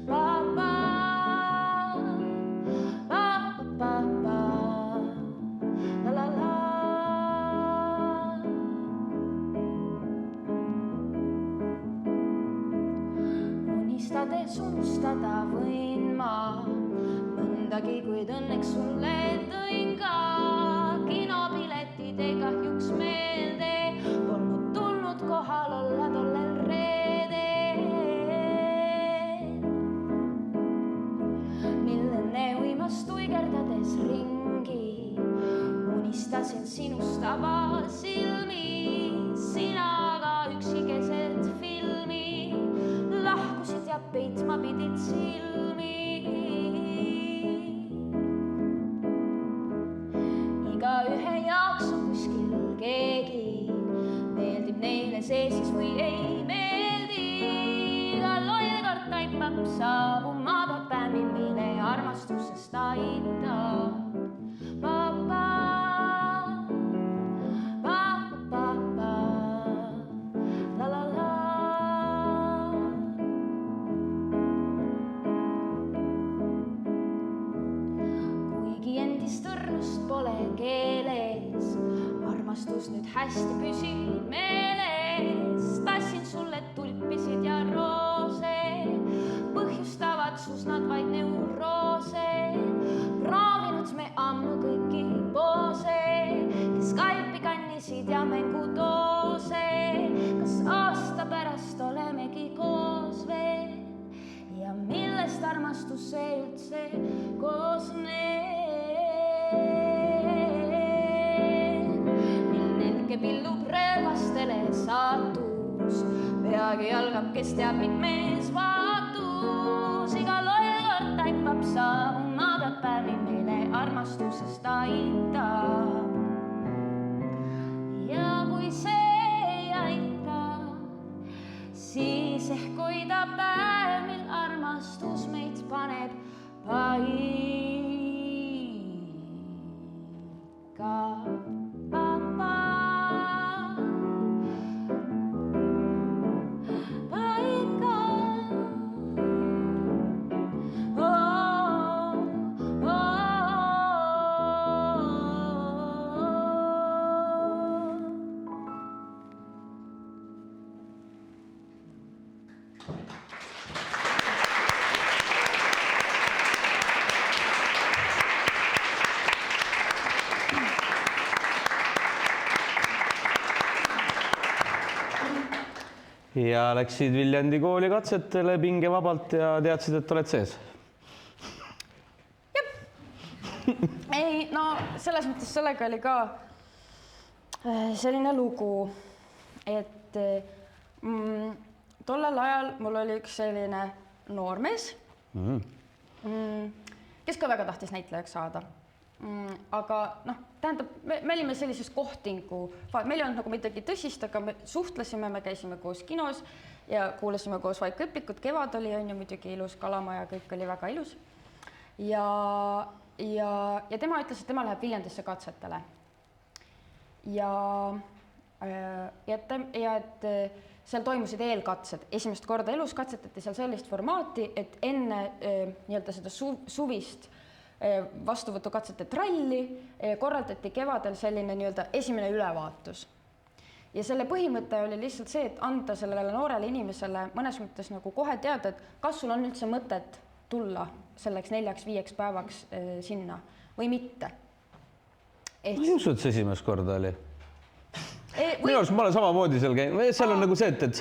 Papa, papa, papa, la la la. Unistades unustada võin ma mõndagi, kuid õnneks sulle tõin ka kinopiletid ei kahjuks meelde. Polnud tulnud kohal olla tollel reedel, mil enne uimast tuigerdades ringi unistasin sinust avasilmi. Sina aga üksi keset filmi lahkusid ja peitma pidid silmi. Igaühe jaoks on kuskil keegi, meeldib neile see siis või ei meeldi. Iga loelkord taipab saabuma peab päev, mille armastusest aitab. Papa, papa, papa, la la la. armastus nüüd hästi püsib meeles. Tassin sulle tulpisid ja roose, põhjustavad sus nad vaid neuroose. Praavinud me ammu kõiki poose, kes Skype'i kannisid ja mängudoose. Kas aasta pärast olemegi koos veel ja millest armastus see üldse koosneb? Nelke pillub rööbastele saatus, peagi algab, kes teab mitmes vaatus. Iga loll kord taipab saabuma peab päev, meile armastusest aitab. Ja kui see ei aita, siis ehk hoida päev, mil armastus meid paneb paika. Ja läksid Viljandi kooli katsetele pingevabalt ja teadsid, et oled sees? Ei, no selles mõttes sellega oli ka selline lugu, et tollel ajal mul oli üks selline noormees, kes ka väga tahtis näitlejaks saada. Aga noh, tähendab, me olime sellises kohtingu, meil ei olnud nagu midagi tõsist, aga me suhtlesime, me käisime koos kinos ja kuulasime koos Vaiko Õpikut, kevad oli on ju muidugi ilus, Kalamaja, kõik oli väga ilus. Ja tema ütles, et tema läheb Viljandisse katsetele. Ja et seal toimusid eelkatsed, esimest korda elus katsetati seal sellist formaati, et enne nii-öelda seda suvist vastuvõtukatsete tralli korraldati kevadel selline nii-öelda esimene ülevaatus. Ja selle põhimõte oli lihtsalt see, et anda sellele noorele inimesele mõnes mõttes nagu kohe teada, et kas sul on üldse mõtet tulla selleks 4-5 päevaks sinna või mitte. Ma ei usu, et see esimest korda oli. Minu arust ma olen samamoodi seal käinud, seal on nagu see, et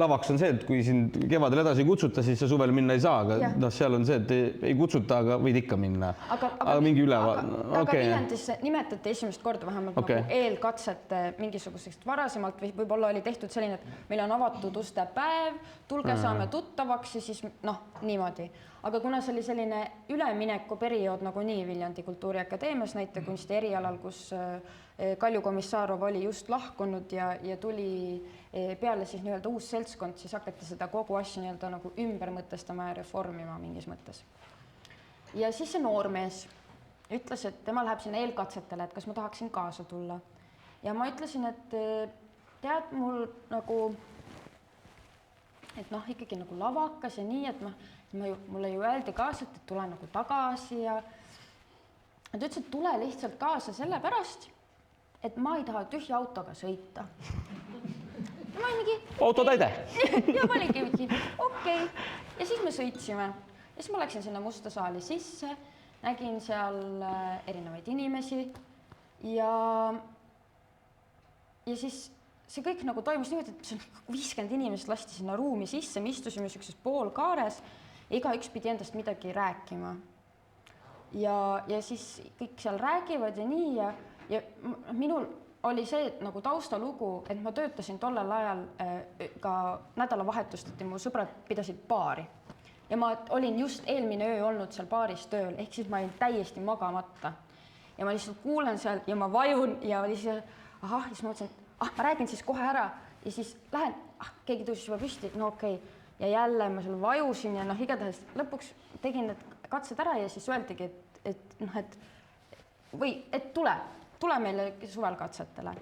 lavaks on see, et kui sind kevadel edasi ei kutsuta, siis sa suvel minna ei saa, aga seal on see, et ei kutsuta, aga võid ikka minna. Aga mingi Aga Viljandis nimetati esimest korda vähemalt nagu eelkatsete mingisugusest varasemalt või võib-olla oli tehtud selline, et meil on avatud uste päev, tulge saame tuttavaks ja siis niimoodi. Aga kuna see oli selline ülemineku periood nagu nii Viljandi Kultuuriakadeemias näitekunsti erialal, kus Kalju Komissarov oli just lahkunud ja tuli peale siis nii-öelda uus seltskond, siis hakati seda kogu asja nii-öelda nagu ümber mõtestama ja reformima mingis mõttes. Ja siis see noormees ütles, et tema läheb sinna eelkatsetele, et kas ma tahaksin kaasa tulla. Ja ma ütlesin, et tead mul nagu, et ikkagi nagu lavakas ja nii, et mulle ju öeldi kaasa, et tule nagu tagasi ja ta ütles, et tule lihtsalt kaasa sellepärast, et ma ei taha tühja autoga sõita. Ja ma mingi... Autotäide. Ja ma oligi, okei. Ja siis me sõitsime. Ja siis ma läksin sinna musta saali sisse, nägin seal erinevaid inimesi ja siis see kõik nagu toimus niimoodi, et 50 inimest lasti sinna ruumi sisse, me istusime sellises poolkaares ja igaüks pidi endast midagi rääkima. Ja siis kõik seal räägivad ja nii ja minul oli see nagu taustalugu, et ma töötasin tollel ajal ka nädalavahetustati, mu sõbrad pidasid baari. Ja ma olin just eelmine öö olnud seal baaris tööl, ehk siis ma olin täiesti magamata. Ja ma lihtsalt kuulen seal ja ma vajun ja lihtsalt, siis ma mõtlesin, et ma räägin siis kohe ära ja siis lähen, keegi tõusis juba püsti, no okei. Ja jälle ma seal vajusin ja igatahes lõpuks tegin need katsed ära ja siis öeldigi, et tule meile suvel katsetele.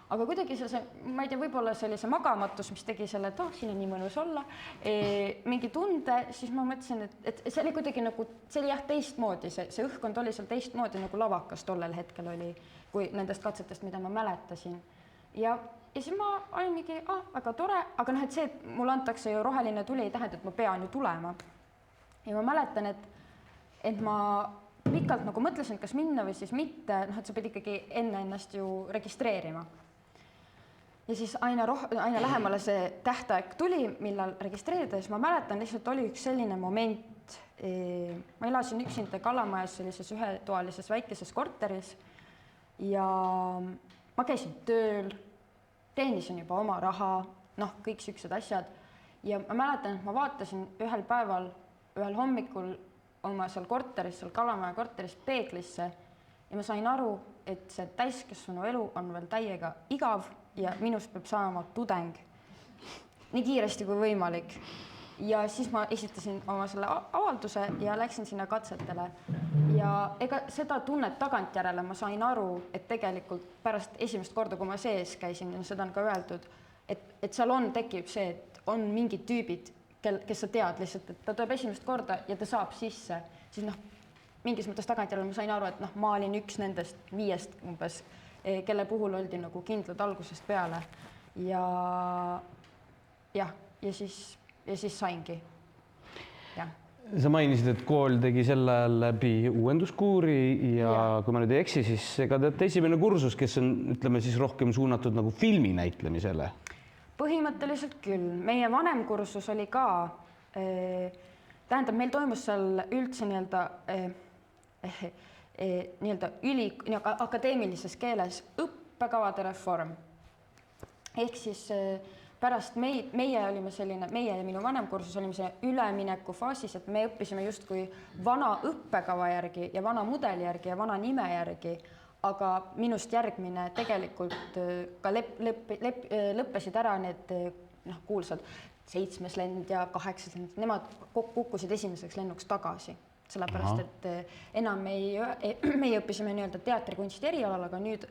aga kuidagi see, ma ei tea, võib-olla see oli see magamatus, mis tegi selle, et siin on nii mõnus olla, mingi tunde, siis ma mõtlesin, et see oli kuidagi nagu, see oli jah teistmoodi, see õhkkond oli seal teistmoodi nagu lavakas tollel hetkel oli, kui nendest katsetest, mida ma mäletasin. Ja siis ma olin mingi, väga tore, aga et see, et mulle antakse ju roheline tuli, ei tähenda, et ma pean ju tulema. Ja ma mäletan, et ma pikalt nagu mõtlesin, kas minna või siis mitte, et sa pead ikkagi enne ennast ju registreerima. Ja siis aina lähemale see tähtaeg tuli, millal registreerida, siis ma mäletan, lihtsalt oli üks selline moment. Ma elasin üksinda Kalamajas sellises ühetoalises väikeses korteris ja ma käisin tööl, teenisin juba oma raha, kõik siuksed asjad. Ja ma mäletan, et ma vaatasin ühel päeval, ühel hommikul oma seal korteris, seal Kalamaja korteris peeglisse ja ma sain aru, et see täiskasvanu elu on veel täiega igav ja minust peab saama tudeng nii kiiresti kui võimalik. Ja siis ma esitasin oma selle avalduse ja läksin sinna katsetele. Ja ega seda tunnet tagantjärele ma sain aru, et tegelikult pärast esimest korda, kui ma sees käisin, ja seda on ka öeldud, et seal tekib see, et on mingid tüübid, kes sa tead lihtsalt, et ta tuleb esimest korda ja ta saab sisse, siis mingis mõttes tagantjärele ma sain aru, et ma olin üks nendest 5 umbes, kelle puhul oldi nagu kindlad algusest peale ja siis saingi. Ja. Sa mainisid, et kool tegi selle läbi uuenduskuuri ja kui ma nüüd ei eksi, siis ega te olete esimene kursus, kes on, ütleme siis rohkem suunatud nagu filmi näitlemisele. Põhimõtteliselt küll. Meie vanem kursus oli ka, tähendab, meil toimus seal üldse akadeemilises keeles õppekavade reform. Ehk siis pärast meie olime selline, meie ja minu vanem kursus olime see ülemineku faasis, et me õppisime justkui vana õppekava järgi ja vana mudeli järgi ja vana nime järgi, aga minust järgmine tegelikult ka lõppesid ära need kuulsad 7. lend ja 8. lend, nemad kukkusid esimeseks lennuks tagasi. Sellepärast, et enam meie õppisime teatrikunsti erialal, aga nüüd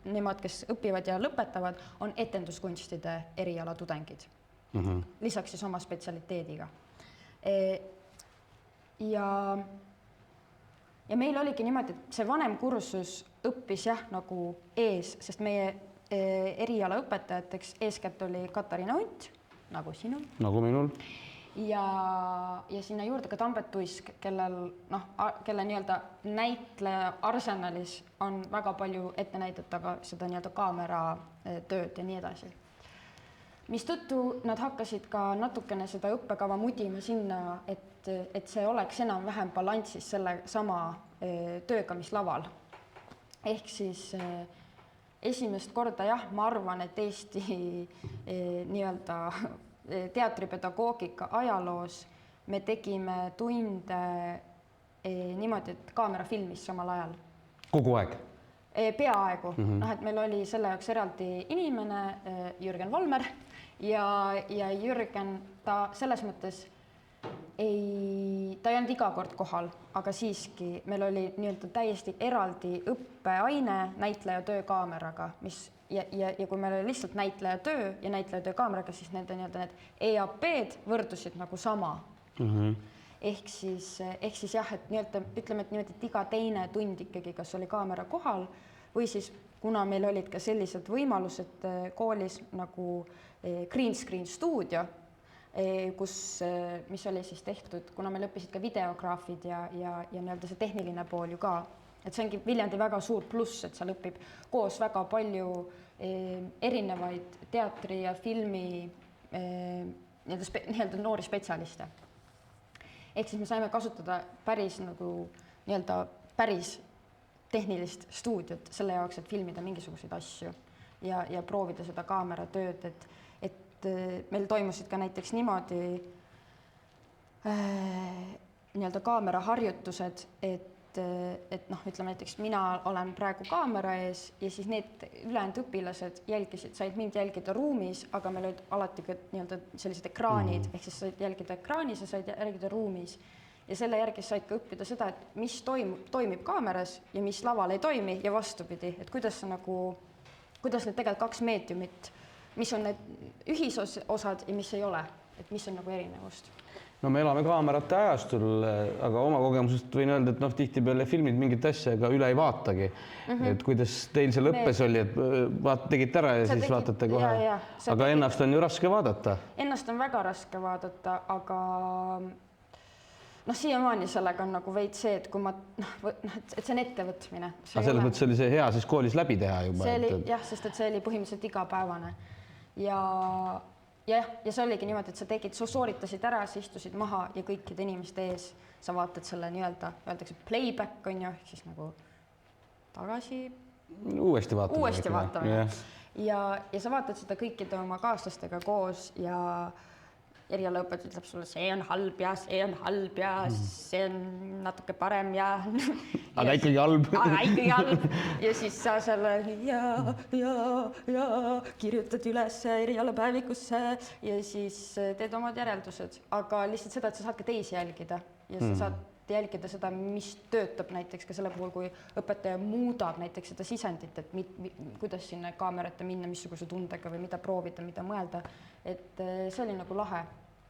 nemad, kes õpivad ja lõpetavad, on etenduskunstide eriala tudengid. Lisaks siis oma spetsialiteediga. Ja meil oligi niimoodi, et see vanem kursus õppis nagu ees, sest meie eriala õpetajateks eeskätt oli Katariina Unt, nagu sinul. Nagu minul. Ja sinna juurde ka Tambet Tuisk, kelle näitleja arsenalis on väga palju ette näidata seda kaamera tööd ja nii edasi. Mistõttu nad hakkasid ka natukene seda õppekava mudima sinna, et see oleks enam-vähem balanssis selle sama tööga, mis laval. Ehk siis esimest korda ma arvan, et Eesti teatripedagoogika ajaloos me tegime tunde niimoodi, et kaamera filmis samal ajal. Kogu aeg? Peaaegu. Et meil oli selle jaoks eraldi inimene, Jürgen Valmer, ja Jürgen, ta selles mõttes ta ei olnud iga kord kohal, aga siiski meil oli täiesti eraldi õppeaine näitleja töö kaameraga, ja kui meil oli lihtsalt näitleja töö ja näitleja töö kaameraga, siis need EAP-d võrdusid nagu sama. Ehk siis jah, et ütleme, et iga teine tund ikkagi, kas oli kaamera kohal või siis, kuna meil olid ka sellised võimalused koolis nagu Green Screen stuudio, mis oli siis tehtud, kuna meil õppisid ka videograafid ja see tehniline pool ju ka. Et see ongi Viljandi väga suur pluss, et seal õpib koos väga palju erinevaid teatri ja filmi noori spetsialiste. Ehk siis me saime kasutada päris tehnilist stuudiot selle jaoks, et filmida mingisuguseid asju ja proovida seda kaameratööd, et meil toimusid ka näiteks niimoodi kaamera harjutused, et ütleme näiteks mina olen praegu kaamera ees ja siis need ülejäänud õpilased said mind jälgida ruumis, aga meil olid alati ka sellised ekraanid, ehk siis said jälgida ekraanis ja said jälgida ruumis. Ja selle järgi said ka õppida seda, et mis toimib kaameras ja mis laval ei toimi ja vastupidi, et kuidas sa kuidas need tegelikult kaks meediumit, mis on need ühisosad ja mis ei ole, et mis on nagu erinevust. No me elame kaamerate ajastul, aga oma kogemusest võin öelda, et tihtipeale filmid mingit asja ega üle ei vaatagi. Et kuidas teil see lõppes oli, et tegite ära ja siis vaatate kohe. Aga ennast on ju raske vaadata. Ennast on väga raske vaadata, aga siiamaani sellega on nagu veid see, et kui ma, et see on ettevõtmine. Aga selles mõttes oli see hea siis koolis läbi teha juba? See oli, jah, sest et see oli põhimõtteliselt igapäevane. Ja see oligi niimoodi, et sa sooritasid ära, sa istusid maha ja kõikide inimeste ees sa vaatad selle nii-öelda, öeldakse playback on ju, siis nagu tagasi. Uuesti vaatame. Ja sa vaatad seda kõikide oma kaaslastega koos ja erialaõpetus ütleb sulle, see on halb ja see on halb ja see on natuke parem ja aga ikkagi halb. Ja siis sa selle ja kirjutad üles erialapäevikusse ja siis teed omad järeldused, aga lihtsalt seda, et sa saad ka teisi jälgida ja sa saad jälgida seda, mis töötab näiteks ka selle puhul, kui õpetaja muudab näiteks seda sisendit, et kuidas sinna kaamerate minna, missuguse tundega või mida proovida, mida mõelda, et see oli nagu lahe.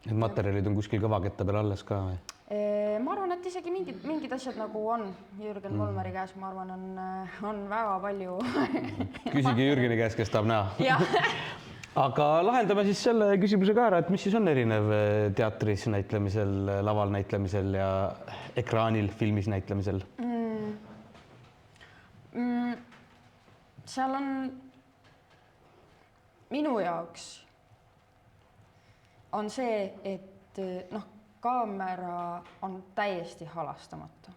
Et materjalid on kuskil kõvaketta peal alles ka või? Ma arvan, et isegi mingid asjad nagu on Jürgen Volmeri käes, ma arvan, on väga palju. Küsigi Jürgeni käes, kes tahab näha. Aga lahendame siis selle küsimuse ka ära, et mis siis on erinev teatris näitlemisel, laval näitlemisel ja ekraanil, filmis näitlemisel? Seal on minu jaoks on see, et kaamera on täiesti halastamatu.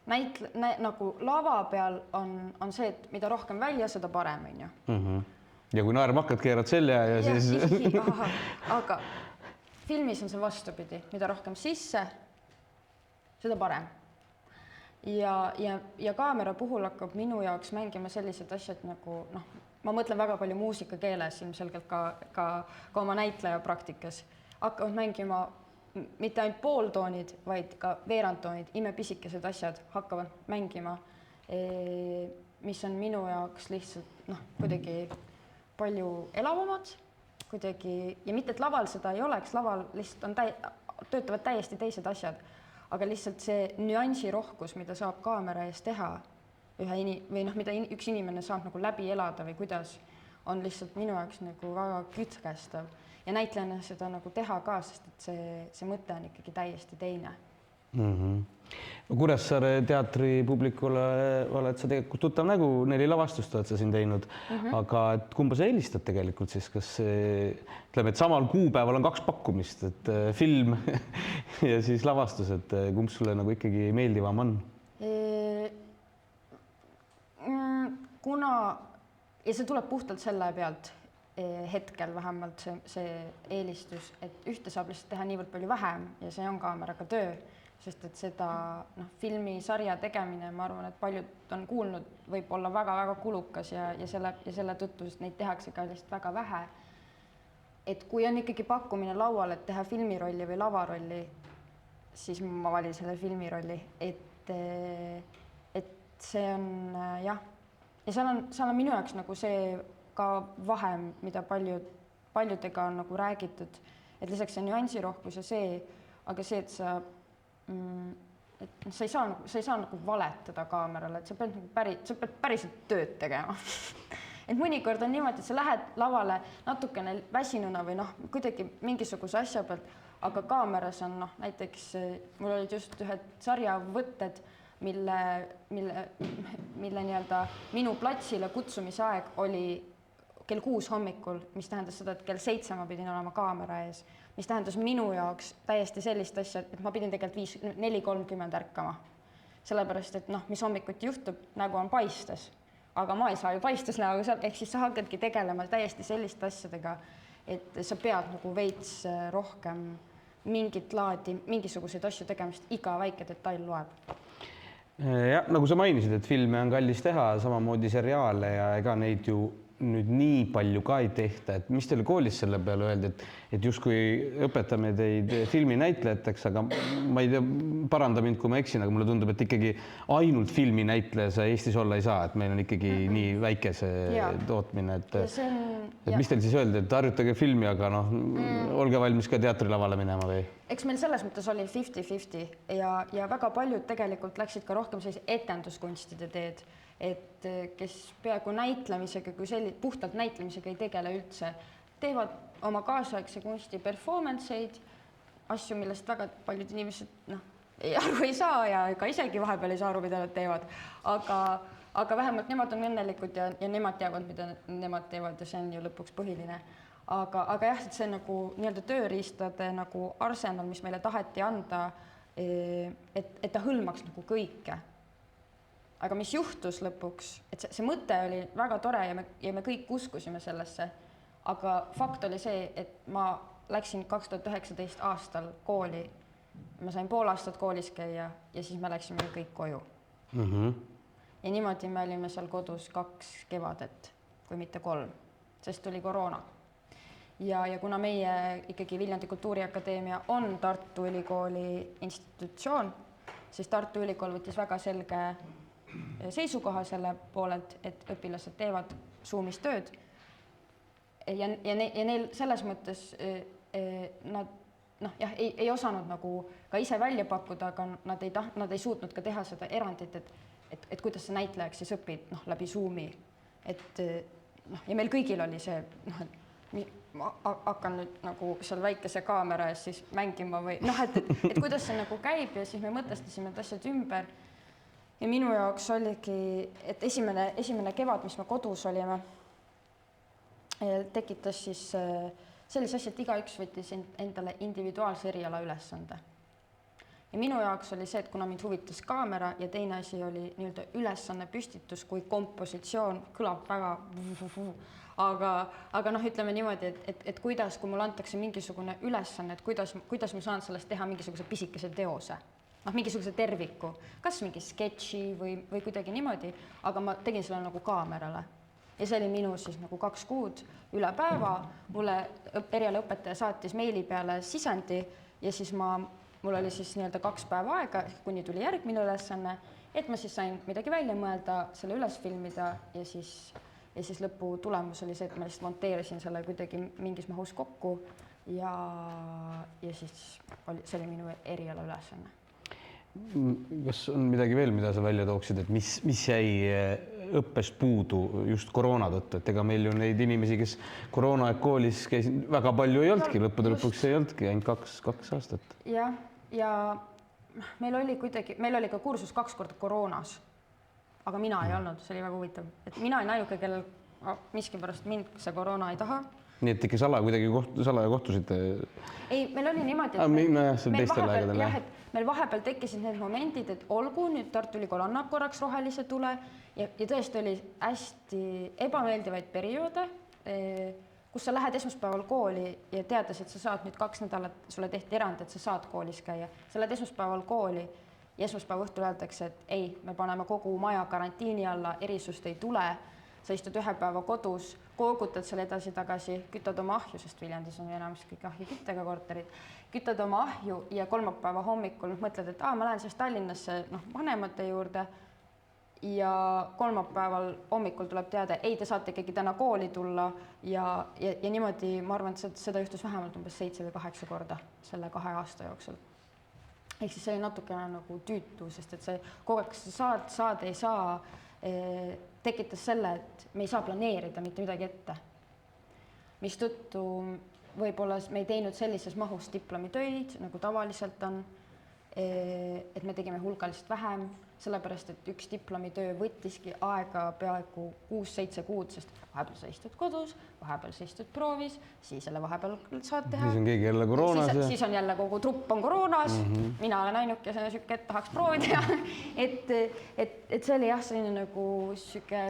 Nagu lava peal on see, et mida rohkem välja, seda parem on ju. Ja kui naerma hakkad, keerad selja ja siis... Aga filmis on see vastupidi, mida rohkem sisse, seda parem. Ja kaamera puhul hakkab minu jaoks mängima sellised asjad nagu, ma mõtlen väga palju muusikakeeles ilmselgelt ka oma näitleja praktikas. Hakkavad mängima mitte ainult pooltoonid, vaid ka veerandtoonid, imepisikesed asjad hakkavad mängima, mis on minu jaoks lihtsalt kuidagi palju elavamad, kuidagi, ja mitte, et laval seda ei oleks, laval lihtsalt töötavad täiesti teised asjad, aga lihtsalt see nüansirohkus, mida saab kaamera ees teha, mida üks inimene saab nagu läbi elada või kuidas, on lihtsalt minu jaoks nagu väga kütkestav ja näitlejana seda nagu teha ka, sest et see mõte on ikkagi täiesti teine. Kuressaare teatri publikule oled sa tegelikult tuttav nägu, 4 lavastust oled sa siin teinud, aga et kumba sa eelistad tegelikult siis, kas ütleme, et samal kuupäeval on 2 pakkumist, et film ja siis lavastus, et kumb sulle nagu ikkagi meeldivam on? Ja see tuleb puhtalt selle pealt hetkel vähemalt see eelistus, et ühte saab lihtsalt teha niivõrd palju vähem ja see on kaameraga töö, sest et seda filmisarja tegemine, ma arvan, et paljud on kuulnud, võib olla väga-väga kulukas ja selle tõttu, sest neid tehakse ka lihtsalt väga vähe. Et kui on ikkagi pakkumine laual, et teha filmirolli või lavarolli, siis ma valin selle filmirolli, et see on jah. Ja seal on minu jaoks nagu see ka vahe, mida paljudega on nagu räägitud, et lisaks see nüansirohkus ja see, aga see, et sa ei saa nagu valetada kaamerale, et sa pead päriselt tööd tegema. Et mõnikord on niimoodi, et sa lähed lavale natukene väsinuna või kuidagi mingisuguse asja pealt, aga kaameras on näiteks, mul olid just ühed sarjavõtted, mille nii-öelda minu platsile kutsumise aeg oli kell 6 hommikul, mis tähendas seda, et kell 7 ma pidin olema kaamera ees, mis tähendas minu jaoks täiesti sellist asja, et ma pidin tegelikult 4:30 ärkama. Sellepärast, et mis hommikuti juhtub, nägu on paistes, aga ma ei saa ju paistes näoga seal, ehk siis sa hakkadki tegelema täiesti selliste asjadega, et sa pead nagu veits rohkem mingit laadi, mingisuguseid asju tegemist, iga väike detail loeb. Ja, nagu sa mainisid, et filme on kallis teha, samamoodi seriaale ja ega neid ju nüüd nii palju ka ei tehta, et mis teile koolis selle peale öeldi, et justkui õpetame teid filminäitlejateks, aga ma ei tea, paranda mind, kui ma eksin, aga mulle tundub, et ikkagi ainult filminäitleja sa Eestis olla ei saa, et meil on ikkagi nii väike see tootmine, et mis teil siis öeldi, et harjutage filmi, aga noh, olge valmis ka teatrilavale minema või? Eks meil selles mõttes oli 50-50 ja väga paljud tegelikult läksid ka rohkem sellise etenduskunstide teed, et kes peaaegu näitlemisega, kui puhtalt näitlemisega ei tegele üldse, teevad oma kaasaegse kunsti performance eid, asju, millest väga paljud inimesed aru ei saa ja ka isegi vahepeal ei saa aru, mida nad teevad, aga vähemalt nemad on õnnelikud ja nemad teavad, mida nemad teevad ja see on ju lõpuks põhiline. Aga jah, et see nagu nii-öelda tööriistade nagu arsenal, mis meile taheti anda, et ta hõlmaks nagu kõike. Aga mis juhtus lõpuks, et see mõte oli väga tore ja me kõik uskusime sellesse, aga fakt oli see, et ma läksin 2019 aastal kooli, ma sain pool aastat koolis käia ja siis me läksime kõik koju. Ja niimoodi me olime seal kodus 2 kevadet, kui mitte 3, sest tuli koroona. Ja kuna meie ikkagi Viljandi Kultuuriakadeemia on Tartu Ülikooli institutsioon, siis Tartu Ülikool võttis väga selge seisukoha selle poolelt, et õpilased teevad Zoomis tööd ja neil selles mõttes nad ei osanud nagu ka ise välja pakkuda, aga nad ei suutnud ka teha seda erandit, et kuidas sa näitlejaks siis õpid läbi Zoomi. Ja meil kõigil oli see, ma hakkan nüüd nagu seal väikese kaamera ees siis mängima või et kuidas see nagu käib ja siis me mõtestasime need asjad ümber. Ja minu jaoks oligi, et esimene kevad, mis me kodus olime, tekitas siis sellise asja, et igaüks võttis endale individuaalse eriala ülesande. Ja minu jaoks oli see, et kuna mind huvitas kaamera ja teine asi oli nii-öelda ülesanne püstitus kui kompositsioon, kõlab väga, aga ütleme niimoodi, et kuidas, kui mulle antakse mingisugune ülesanne, et kuidas ma saan sellest teha mingisuguse pisikese teose. Mingisuguse terviku, kas mingi sketši või kuidagi niimoodi, aga ma tegin selle nagu kaamerale. Ja see oli minu siis nagu 2 kuud üle päeva, mulle erialaõpetaja saatis meili peale sisendi ja siis mul oli siis nii-öelda 2 päeva aega, kuni tuli järgmine ülesanne, et ma siis sain midagi välja mõelda, selle üles filmida ja siis lõpu tulemus oli see, et ma lihtsalt monteerisin selle kuidagi mingis mahus kokku ja siis see oli minu eriala ülesanne. Kas on midagi veel, mida sa välja tooksid, et mis jäi õppest puudu just koroona tõttu, et ega meil ju neid inimesi, kes koroona aeg koolis käisid, väga palju ei olnudki, lõppude lõpuks ei olnudki, ainult 2 aastat. Jah, ja meil oli ka kursus 2 korda koroonas, aga mina ei olnud, see oli väga huvitav, et mina ei ainuke, kellel miskipärast mind see koroona ei taha. Nii et ikka salaja kohtusite? Ei, meil oli niimoodi, et meil vahepeal tekkisid need momendid, et olgu nüüd Tartu Ülikool annab korraks rohelise tule ja tõesti oli hästi ebameeldivaid perioode, kus sa lähed esmaspäeval kooli ja teades, et sa saad nüüd 2 nädalat, sulle tehti erand, et sa saad koolis käia. Sa lähed esmaspäeval kooli ja esmaspäeva õhtul öeldakse, et ei, me paneme kogu maja karantiini alla, erisust ei tule, sa istud 1 päeva kodus, koogutad seal edasi-tagasi, kütad oma ahju, sest Viljandis on enamaks kõik ahjuküttega korterid, kütad oma ahju ja kolmapäeva hommikul mõtled, et ma lähen siis Tallinnasse vanemate juurde ja kolmapäeval hommikul tuleb teada, ei, te saate ikkagi täna kooli tulla ja niimoodi, ma arvan, et seda juhtus vähemalt umbes 7 või 8 korda selle 2 aasta jooksul. Ehk siis see oli natukene nagu tüütu, sest et see kogu aeg saad, ei saa, tekitas selle, et me ei saa planeerida mitte midagi ette. Mistõttu võib-olla me ei teinud sellises mahus diplomitöid, nagu tavaliselt on, et me tegime hulgaliselt vähem, sellepärast, et üks diplomitöö võttiski aega peaaegu 6-7 kuud, sest vahepeal sa istud kodus, vahepeal sa istud proovis, siis jälle vahepeal saad teha. Siis on keegi jälle koroonas. Siis on jälle kogu trupp on koroonas, mina olen ainuke süke, et tahaks proovida. Et see oli jah, selline nagu süke,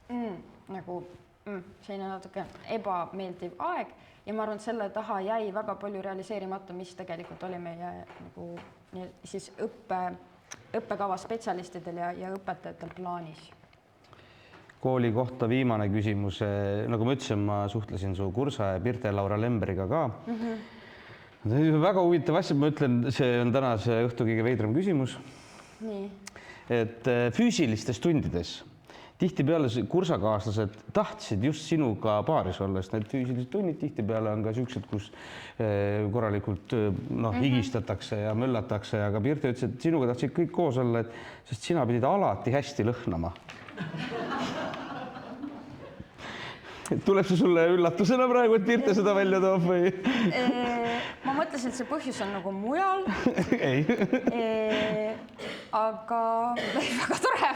selline natuke ebameeldiv aeg ja ma arvan, et selle taha jäi väga palju realiseerimata, mis tegelikult oli meie nagu siis õppekava spetsialistidel ja õpetajatel plaanis. kooli kohta viimane küsimus. Nagu ma ütlesin, ma suhtlesin su kursa ja Pirte Laura Lemberiga ka. Väga huvitav asja, ma ütlen, see on tänase õhtu kõige veidram küsimus. Nii. Et füüsilistes tundides tihtipeale kursakaaslased tahtsid just sinuga paaris olla, sest need füüsilised tunnid tihtipeale on ka siuksed, kus korralikult higistatakse ja möllatakse, aga Pirte ütles, et sinuga tahtsid kõik koos olla, sest sina pidid alati hästi lõhnama. Tuleb see sulle üllatusena praegu, et Pirte seda välja toob või? Ma mõtlesin, et see põhjus on nagu mujal. Ei. Aga väga tore.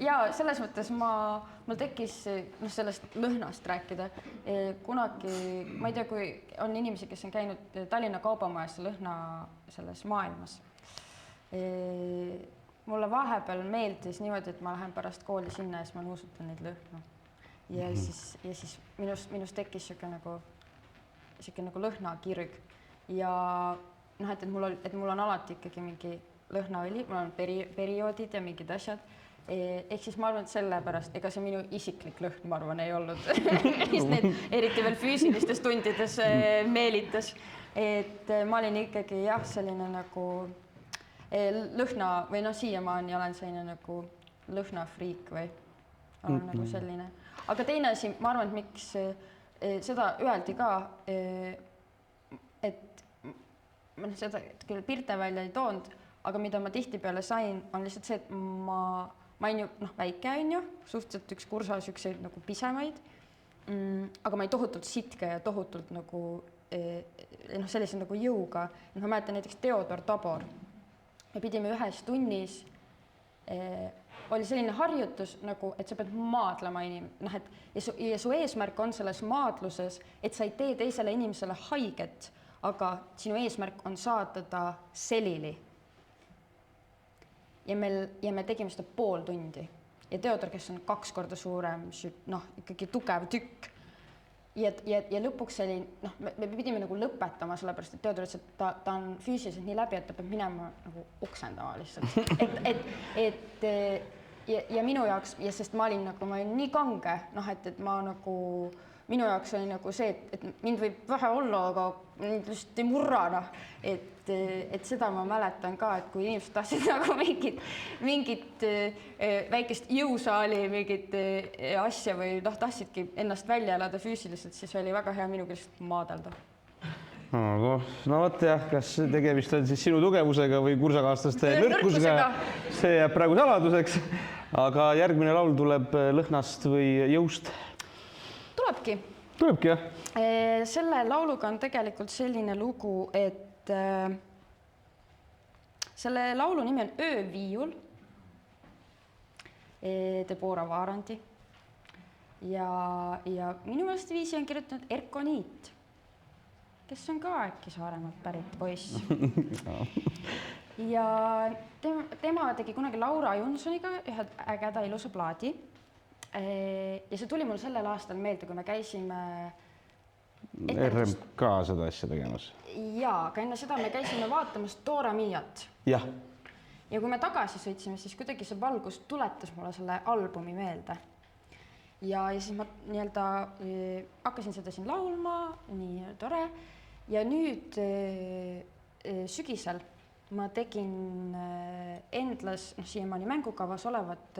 Ja selles mõttes mul tekkis sellest lõhnast rääkida. Kunagi, ma ei tea, kui on inimesi, kes on käinud Tallinna Kaubamajas lõhna selles maailmas. Mulle vahepeal meeldis niimoodi, et ma lähen pärast kooli sinna ja siis ma nuusutan neid lõhnu. Ja siis minust tekkis siuke nagu lõhnakirg ja et mul on alati ikkagi mingi lõhnaõli, mul on perioodid ja mingid asjad. Ehk siis ma arvan, et sellepärast, ega see minu isiklik lõhn, ma arvan, ei olnud. Eriti veel füüsilistes tundides meelitas. Et ma olin ikkagi selline nagu lõhna või siiamaani olen selline nagu lõhnafriik või olen nagu selline. Aga teine asi, ma arvan, et miks seda öeldi ka, et ma seda küll Pirte välja ei toonud, aga mida ma tihtipeale sain, on lihtsalt see, et ma olin ju väike on ju, suhteliselt üks kursa siukseid nagu pisemaid, aga ma olin tohutult sitke ja tohutult nagu sellise nagu jõuga. Ma mäletan näiteks Theodor Tabor. Me pidime ühes tunnis oli selline harjutus, nagu, et sa pead maadlema ja su eesmärk on selles maadluses, et sa ei tee teisele inimesele haiget, aga sinu eesmärk on saada ta selili. Ja me tegime seda pool tundi. Ja Theodor, kes on 2 korda suurem, ikkagi tugev tükk. Ja lõpuks oli, me pidime nagu lõpetama, sellepärast, et Theodor ütles, et ta on füüsiliselt nii läbi, et ta peab minema nagu oksendama lihtsalt. Ja minu jaoks, ja sest ma olin nii kange, et ma nagu, minu jaoks oli nagu see, et mind võib vähe olla, aga mind lihtsalt ei murra. Et seda ma mäletan ka, et kui inimesed tahtsid nagu mingit väikest jõusaali, mingit asja või tahtsidki ennast välja elada füüsiliselt, siis oli väga hea minuga lihtsalt maadelda. No võt jah, kas tegemist on siis sinu tugevusega või kursakaaslaste nõrkusega, see jääb praegu saladuseks, aga järgmine laul tuleb lõhnast või jõust? Tulebki, jah? Selle lauluga on tegelikult selline lugu, et selle laulu nimi on Ööviiul, Debora Vaarandi ja minu meelest viisi on kirjutanud Erko Niit, kes on ka äkki Saaremaalt pärit poiss. Ja tema tegi kunagi Laura Jonsoniga ühe ägeda ilusa plaadi. Ja see tuli mul sellel aastal meelde, kui me käisime RMK seda asja tegemas. Jaa, aga enne seda me käisime vaatamas Dora Miat. Jah. Ja kui me tagasi sõitsime, siis kuidagi see valgus tuletas mulle selle albumi meelde. Ja siis ma hakkasin seda siin laulma, nii tore. Ja nüüd sügisel ma tegin Endlas, siiamaani mängukavas olevat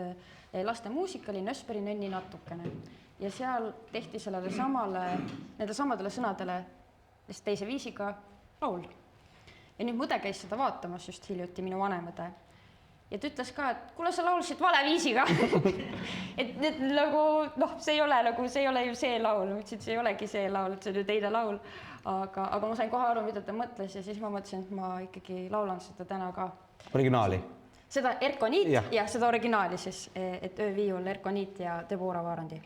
laste muusikali Nösperi nönni natukene. Ja seal tehti nende samadele sõnadele teise viisiga laul. Ja nüüd mõde käis seda vaatamas just hiljuti, minu vanemõde. Ja ta ütles ka, et kuule, sa laulsid vale viisiga. et nagu, see ei ole ju see laul. Ma ütlesin, et see ei olegi see laul, et see on ju teine laul. Aga ma sain kohe aru, mida ta mõtles ja siis ma mõtlesin, et ma ikkagi laulan seda täna ka. Originaali? Seda Erko Niit ja seda originaali siis, et Ööviiul Erko Niit ja Debora Vaarandi.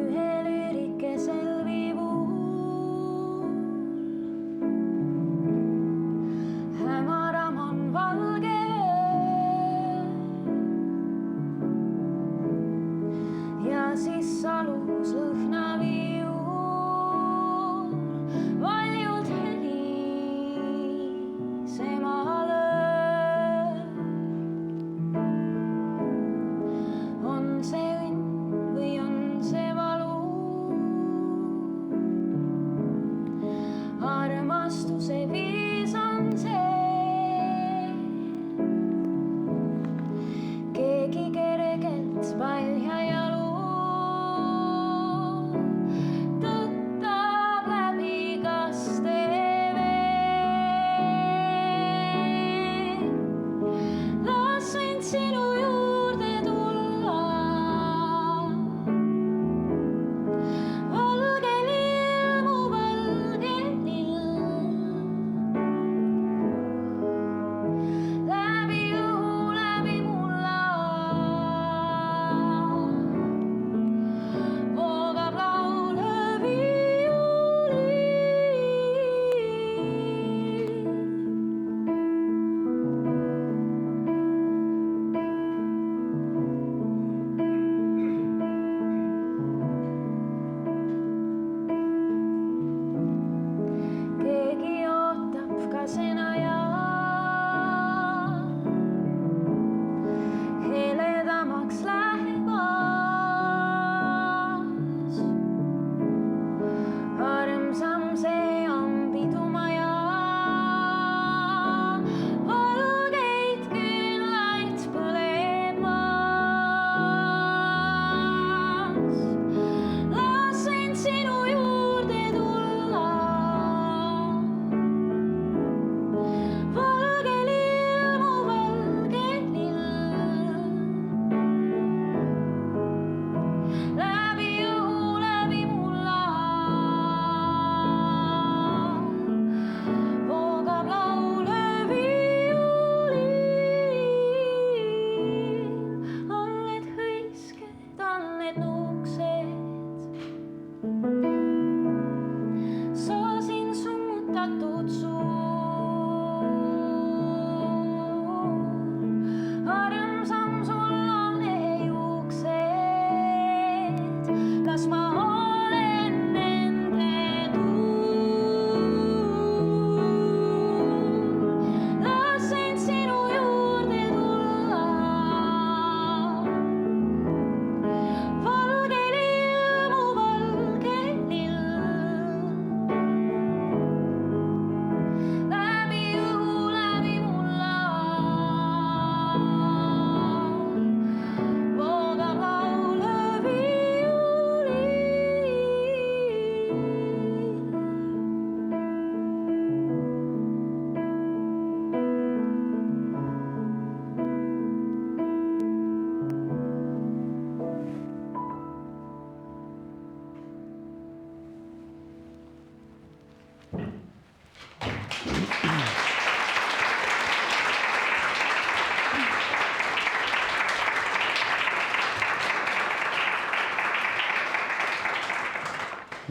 Ühel üürikesel viivul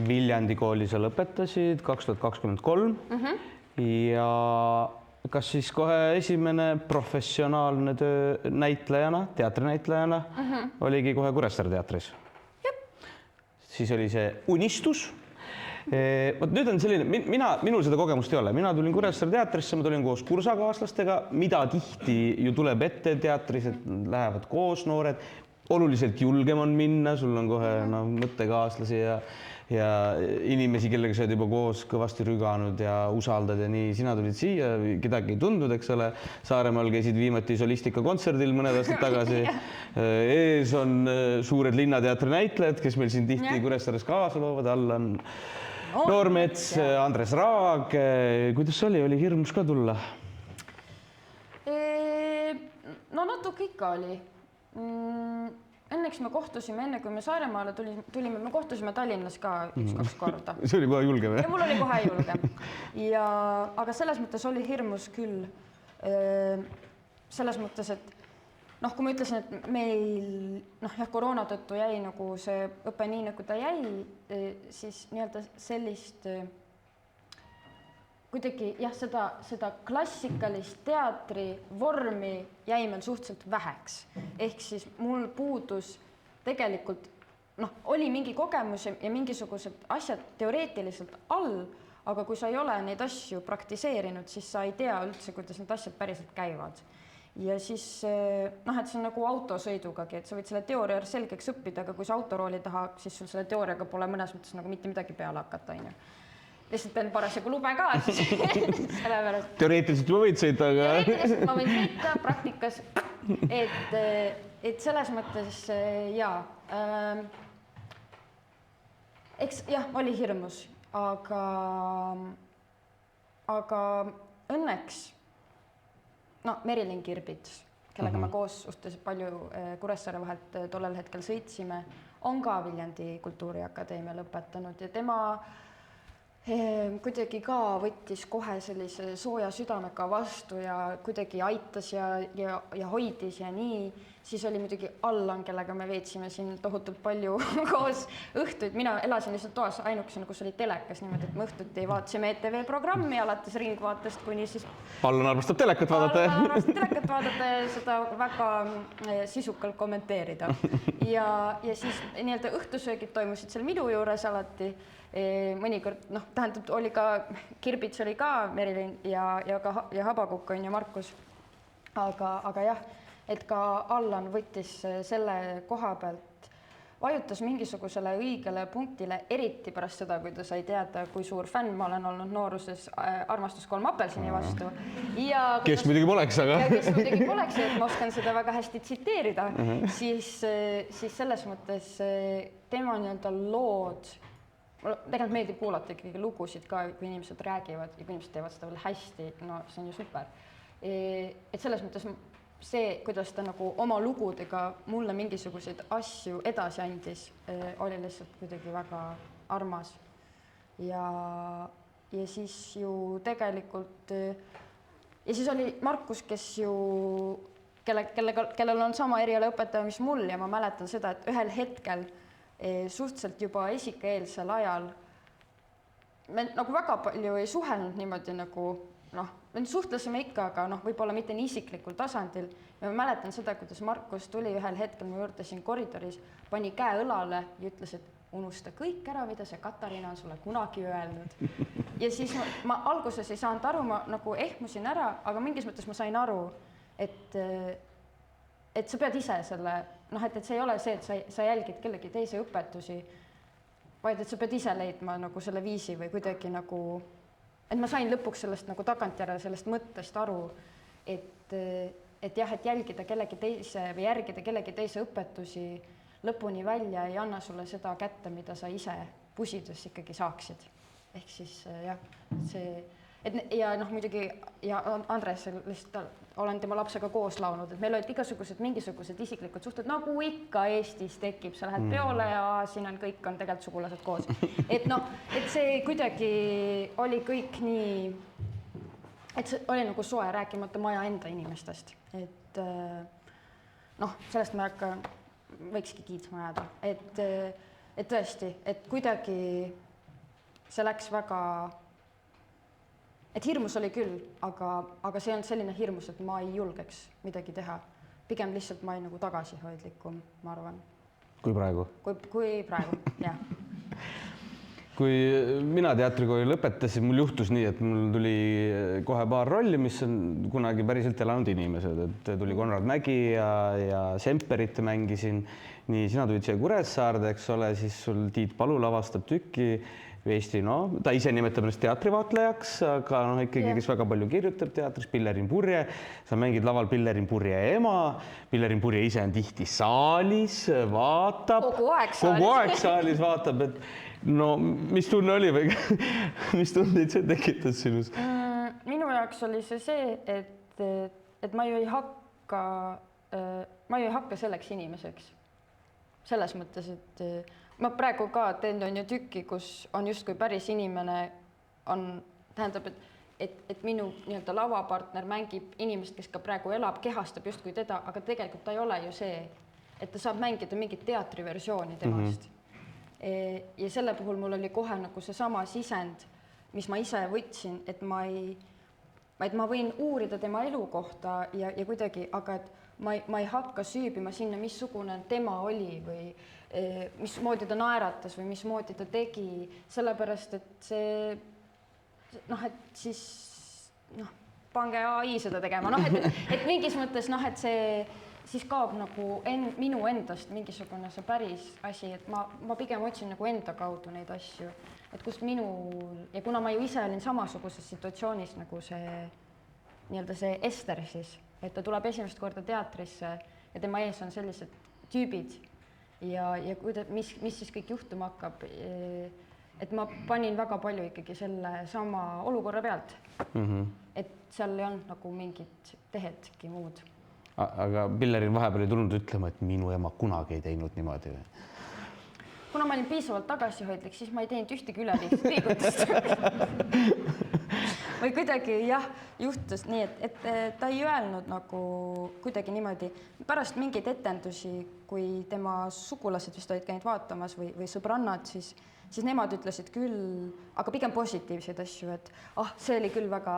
Viljandi kooli sa lõpetasid 2023 ja kas siis kohe esimene professionaalne töö näitlejana, teatrinäitlejana oligi kohe Kuressaare teatris? Siis oli see unistus. Vot nüüd on selline, minul seda kogemust ei ole. Mina tulin Kuressaare teatrisse, ma tulin koos kursakaaslastega, mida tihti ju tuleb ette teatris, et lähevad koos noored. Oluliselt julgem on minna, sul on kohe mõttekaaslasi ja inimesi, kellega sa oled juba koos kõvasti rüganud ja usaldad ja nii. Sina tulid siia, kedagi ei tundnud, eks ole. Saaremaal käisid viimati solistika kontserdil mõned aastad tagasi. Ees on suured linnateatri näitlejad, kes meil siin tihti Kuressaares kaasa loovad. All on Noormets, Andres Raag. Kuidas oli? Oli hirmus ka tulla? No natuke ikka oli. Õnneks me kohtusime enne, kui me Saaremaale tulime, me kohtusime Tallinnas ka 1-2 korda. See oli kohe julgem, jah? Ja mul oli kohe julgem. Aga selles mõttes oli hirmus küll. Selles mõttes, et kui ma ütlesin, et meil koroona tõttu jäi nagu see õpe nii, nagu ta jäi, siis nii-öelda sellist kuidagi seda klassikalist teatri vormi jäi meil suhteliselt väheks. Ehk siis mul puudus tegelikult, oli mingi kogemus ja mingisugused asjad teoreetiliselt all, aga kui sa ei ole neid asju praktiseerinud, siis sa ei tea üldse, kuidas need asjad päriselt käivad. Ja siis, et see on nagu autosõidugagi, et sa võid selle teooria selgeks õppida, aga kui sa autorooli taha, siis sul selle teooriaga pole mõnes mõttes nagu mitte midagi peale hakata, lihtsalt pean parasjagu lube ka, siis sellepärast. Teoreetiliselt ma võid sõita, aga... Teoreetiliselt ma võin sõita praktikas, et selles mõttes eks oli hirmus, aga õnneks Merilin Kirbits, kellega me koos suhteliselt palju Kuressaare vahelt tollel hetkel sõitsime, on ka Viljandi Kultuuriakadeemia lõpetanud ja tema kuidagi ka võttis kohe sellise sooja südamega vastu ja kuidagi aitas ja hoidis ja nii. Siis oli muidugi Allan, kellega me veetsime siin tohutult palju koos õhtuid. Mina elasin lihtsalt toas ainukesena, kus oli telekas niimoodi, et me õhtuti vaatasime ETV programmi alates Ringvaatest kuni siis... Allan armastab telekat vaadata. Allan armastab telekat vaadata ja seda väga sisukalt kommenteerida. Ja siis nii-öelda õhtusöögid toimusid seal minu juures alati. Mõnikord, tähendab, oli ka Kirbits oli ka Merilin ja Habakuk on ja Markus. Aga jah, et ka Allan võttis selle koha pealt, vajutas mingisugusele õigele punktile, eriti pärast seda, kui ta sai teada, kui suur fänn ma olen olnud nooruses Armastus 3 apelsini vastu. Kes muidugi poleks, aga... Kes muidugi poleks, et ma oskan seda väga hästi tsiteerida, siis selles mõttes tema nii-öelda lood, tegelikult meeldib kuulata ikkagi lugusid ka, kui inimesed räägivad ja kui inimesed teevad seda veel hästi, see on ju super. Et selles mõttes see, kuidas ta nagu oma lugudega mulle mingisuguseid asju edasi andis, oli lihtsalt kuidagi väga armas. Ja siis ju tegelikult, ja siis oli Markus, kes ju, kellel on sama erialaõpetaja, mis mul ja ma mäletan seda, et ühel hetkel suhteliselt juba esikaeelsel ajal me nagu väga palju ei suhelnud niimoodi nagu, me suhtlesime ikka, aga võib-olla mitte nii isiklikul tasandil. Ja ma mäletan seda, kuidas Markus tuli ühel hetkel mu juurde siin koridoris, pani käe õlale ja ütles, et unusta kõik ära, mida see Katariina on sulle kunagi öelnud. Ja siis ma alguses ei saanud aru, ma nagu ehmusin ära, aga mingis mõttes ma sain aru, et sa pead ise selle, et see ei ole see, et sa jälgid kellegi teise õpetusi, vaid et sa pead ise leidma nagu selle viisi või kuidagi nagu, et ma sain lõpuks sellest nagu tagantjärele sellest mõttest aru, et jah, et jälgida kellegi teise või järgida kellegi teise õpetusi lõpuni välja ei anna sulle seda kätte, mida sa ise pusides ikkagi saaksid. Ehk siis jah, see... Ja muidugi, ja Andres, olen tema lapsega koos laulnud, et meil olid mingisugused isiklikud suhted, nagu ikka Eestis tekib, sa lähed peole ja siin on kõik on tegelikult sugulased koos. Et see kuidagi oli kõik nii, et see oli nagu soe rääkimata maja enda inimestest. Et sellest me võikski kiitsma jääda. Et tõesti, et kuidagi see läks väga, et hirmus oli küll, aga see on selline hirmus, et ma ei julgeks midagi teha. Pigem lihtsalt ma olin nagu tagasihoidlikum, ma arvan. Kui praegu? Kui praegu, jah. Kui mina teatrikooli lõpetasin, mul juhtus nii, et mul tuli kohe paar rolli, mis on kunagi päriselt elanud inimesed, et tuli Konrad Mägi ja Semperit mängisin. Nii, sina tulid siia Kuressaarde, eks ole, siis sul Tiit Palu lavastab tükki Eesti, no ta ise nimetab ennast teatrivaatlejaks, aga noh, ikkagi, kes väga palju kirjutab teatris, Pillerin Purje, sa mängid laval Pillerin Purje ema, Pillerin Purje ise on tihti saalis, vaatab, kogu aeg saalis vaatab, et no mis tunne oli või mis tundeid see tekitas sinus? Minu jaoks oli see, et ma ju ei hakka selleks inimeseks. Selles mõttes, et ma praegu ka teen ju tükki, kus on justkui päris inimene, tähendab, et minu nii-öelda lavapartner mängib inimest, kes ka praegu elab, kehastab justkui teda, aga tegelikult ta ei ole ju see, et ta saab mängida mingit teatriversiooni temast. Ja selle puhul mul oli kohe nagu seesama sisend, mis ma ise võtsin, et ma võin uurida tema elu kohta ja kuidagi, aga et ma ei hakka süübima sinna, missugune tema oli või mismoodi ta naeratas või mismoodi ta tegi, sellepärast, et see, et siis, pange AI seda tegema, et mingis mõttes, et see siis kaob nagu minu endast mingisugune see päris asi, et ma pigem otsin nagu enda kaudu neid asju, et kust minul, ja kuna ma ju ise olin samasuguses situatsioonis nagu see nii-öelda see Ester siis, et ta tuleb esimest korda teatrisse ja tema ees on sellised tüübid ja mis siis kõik juhtuma hakkab, et ma panin väga palju ikkagi selle sama olukorra pealt, et seal ei olnud nagu mingit tehetki muud. Aga Pillerin vahepeal ei tulnud ütlema, et minu ema kunagi ei teinud niimoodi. Kuna ma olin piisavalt tagasihoidlik, siis ma ei teinud ühtegi üleliigutust. Või kuidagi jah, juhtus nii, et ta ei öelnud nagu kuidagi niimoodi. Pärast mingeid etendusi, kui tema sugulased vist olid käinud vaatamas või sõbrannad, siis nemad ütlesid küll, aga pigem positiivseid asju, et see oli küll väga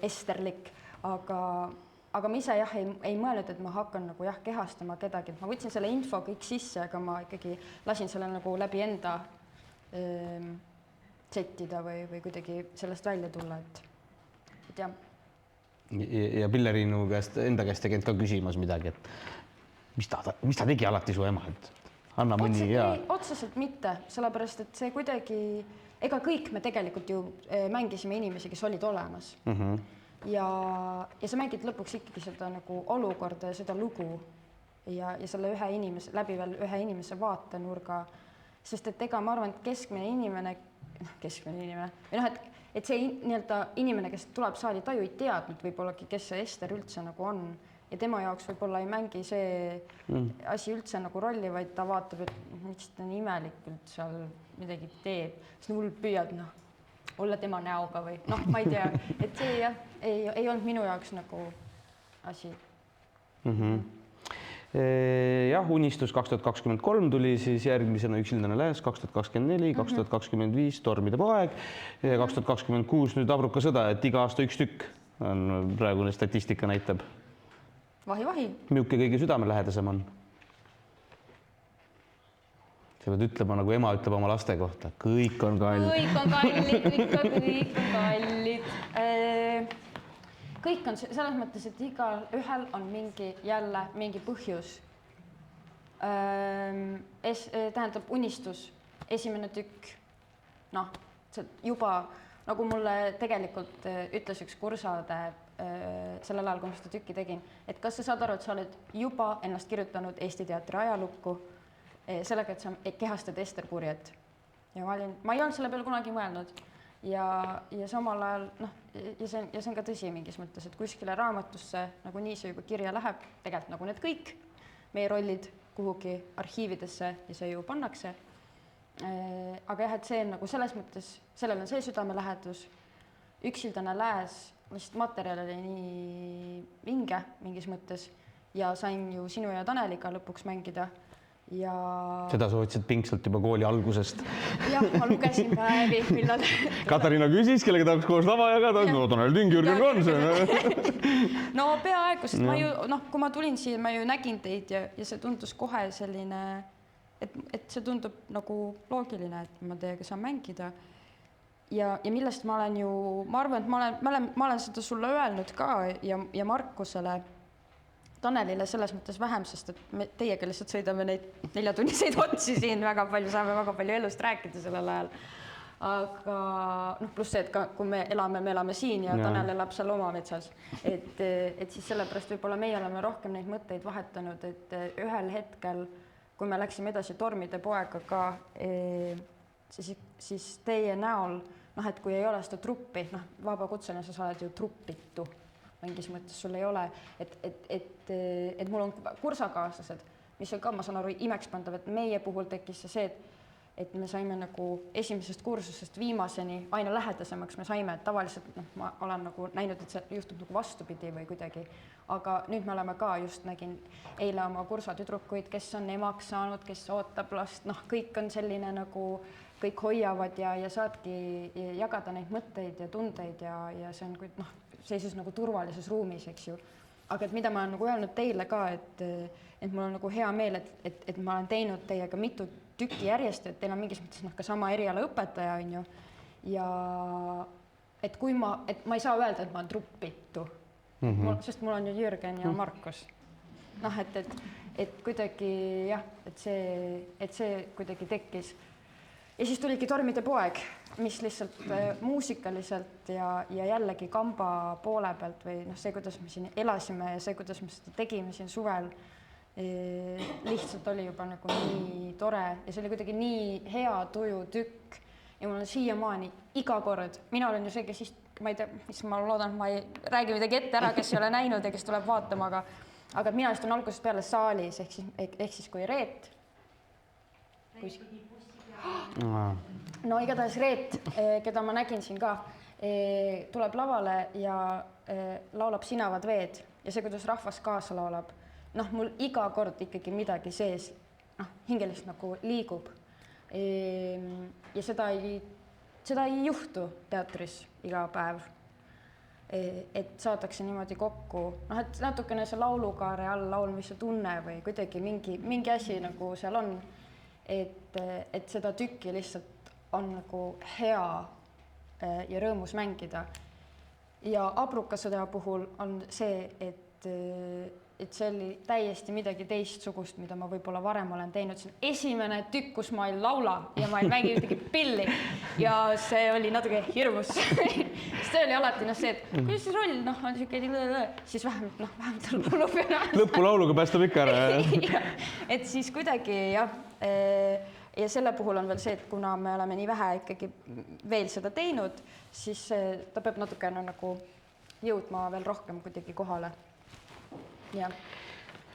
esterlik, aga ma ise jah ei mõelnud, et ma hakkan nagu jah kehastama kedagi, et ma võtsin selle info kõik sisse, aga ma ikkagi lasin selle nagu läbi enda settida või kuidagi sellest välja tulla, et jah. Ja Pillerinu enda käest tegid ka küsimas midagi, et mis ta tegi alati su ema, et anna mõni hea. Otseselt mitte, sellepärast, et see kuidagi, ega kõik me tegelikult ju mängisime inimesi, kes olid olemas. Ja sa mängid lõpuks ikkagi seda nagu olukorda ja seda lugu ja selle läbi veel ühe inimese vaatenurga, sest et ega ma arvan, et keskmine inimene või et see nii-öelda inimene, kes tuleb saali, ta ju ei teadnud võib-ollagi, kes see Ester üldse nagu on ja tema jaoks võib-olla ei mängi see asi üldse nagu rolli, vaid ta vaatab, et miks ta nii imelikult seal midagi teeb, siis mul püüad olla tema näoga või ma ei tea, et see jah, ei olnud minu jaoks nagu asi. Jah, Unistus 2023 tuli siis järgmisena Üksildane lääs 2024, 2025 Tormide poeg, 2026 nüüd Abruka sõda, et iga aasta üks tükk on praegune statistika näitab. Vahi. Milline kõige südamelähedasem on? Sa pead ütlema, nagu ema ütleb oma laste kohta, kõik on kallid. Kõik on kallid. Kõik on selles mõttes, et igal ühel on jälle mingi põhjus. Tähendab Unistus, esimene tükk, juba nagu mulle tegelikult ütles üks kursaade sellel ajal, kui ma seda tükki tegin, et kas sa saad aru, et sa oled juba ennast kirjutanud Eesti teatri ajalukku sellega, et sa kehastad Ester Purjet. Ja ma ei olnud selle peale kunagi mõelnud ja samal ajal, ja see on ka tõsi mingis mõttes, et kuskile raamatusse nagu nii see juba kirja läheb, tegelikult nagu need kõik meie rollid kuhugi arhiividesse ja see ju pannakse. Aga jah, et see on nagu selles mõttes, sellel on see südamelähedus. Üksildane lääs, lihtsalt materjal oli nii vinge mingis mõttes ja sain ju sinu ja Taneliga lõpuks mängida. ja Seda sa otsid pingsalt juba kooli algusest. jah, ma lugesin päevi, millal Katariina küsis, kellega tahaks koos lava jagada, no Tanel Ting, Jürgen Konsen. no peaaegu, sest ma ju, kui ma tulin siia, ma ju nägin teid ja see tundus kohe selline, et see tundub nagu loogiline, et ma teiega saan mängida. Ja millest ma olen ju, ma arvan, et ma olen seda sulle öelnud ka ja Markusele, Tanelile selles mõttes vähem, sest et me teiega lihtsalt sõidame neid 4-tunniseid otsi siin väga palju, saame väga palju elust rääkida sellel ajal. Aga pluss see, et kui me elame siin ja Tanel elab seal oma metsas, et siis sellepärast võib-olla meie oleme rohkem neid mõtteid vahetanud, et ühel hetkel, kui me läksime edasi Tormide poega ka, siis teie näol, et kui ei ole seda truppi, vabakutseline sa oled ju truppitu, mingis mõttes sul ei ole, et mul on kursakaaslased, mis on ka, ma saan aru, imekspandav, et meie puhul tekkis see, et me saime nagu esimesest kursusest viimaseni aina lähedasemaks me saime, et tavaliselt ma olen nagu näinud, et see juhtub nagu vastupidi või kuidagi, aga nüüd me oleme ka, just nägin eile oma kursatüdrukuid, kes on emaks saanud, kes ootab last, kõik on selline nagu, kõik hoiavad ja saadki jagada neid mõtteid ja tundeid ja see on seisus nagu turvalises ruumis, eks ju. Aga et mida ma olen nagu öelnud teile ka, et mul on nagu hea meel, et ma olen teinud teiega mitu tükki järjest, et teil on mingis mõttes ka sama eriala õpetaja, on ju. Ja et ma ei saa öelda, et ma olen truppitu, sest mul on ju Jürgen ja Markus. Et kuidagi jah, et see kuidagi tekkis. Ja siis tuligi Tormide poeg, mis lihtsalt muusikaliselt ja jällegi kamba poole pealt või see, kuidas me siin elasime ja see, kuidas me seda tegime siin suvel, lihtsalt oli juba nagu nii tore ja see oli kuidagi nii hea tuju tükk ja mul on siiamaani iga kord, mina olen ju see, kes ma ei tea, mis ma loodan, ma ei räägi midagi ette ära, kes ei ole näinud ja kes tuleb vaatama, aga mina istun algusest peale saalis ehk siis kui Reet no igatahes Reet, keda ma nägin siin ka, tuleb lavale ja laulab Sinavad veed ja see, kuidas rahvas kaasa laulab, mul iga kord ikkagi midagi sees, hingelist nagu liigub. Ja seda ei juhtu teatris iga päev, et saadakse niimoodi kokku, et natukene see laulukaare all laulmise tunne või kuidagi mingi asi nagu seal on, et seda tükki lihtsalt on nagu hea ja rõõmus mängida. Ja Abrukasõda puhul on see, et see oli täiesti midagi teistsugust, mida ma võib-olla varem olen teinud. See on esimene tükk, kus ma ei laula ja ma ei mängi ühtegi pilli ja see oli natuke hirmus. See oli alati see, et kuidas see roll, on siuke, siis vähemalt laulub. Lõpulauluga päästab ikka ära. Et siis kuidagi jah, ja selle puhul on veel see, et kuna me oleme nii vähe ikkagi veel seda teinud, siis ta peab natukene nagu jõudma veel rohkem kuidagi kohale. Ja.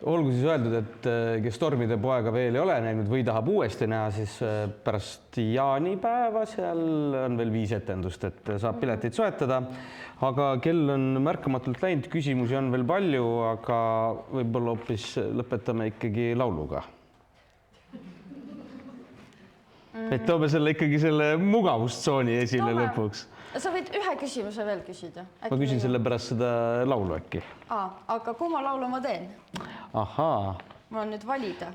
Olgu siis öeldud, et kes Tormide poega veel ei ole näinud või tahab uuesti näha, siis pärast jaanipäeva seal on veel 5 etendust, et saab piletit soetada. Aga kell on märkamatult läinud, küsimusi on veel palju, aga võib-olla hoopis lõpetame ikkagi lauluga. Et toome ikkagi selle mugavustsooni esile lõpuks. Sa võid ühe küsimuse veel küsida. Ma küsin selle pärast seda laulu äkki. Aga kumma laulu ma teen? Ahaa. Mul on nüüd valida.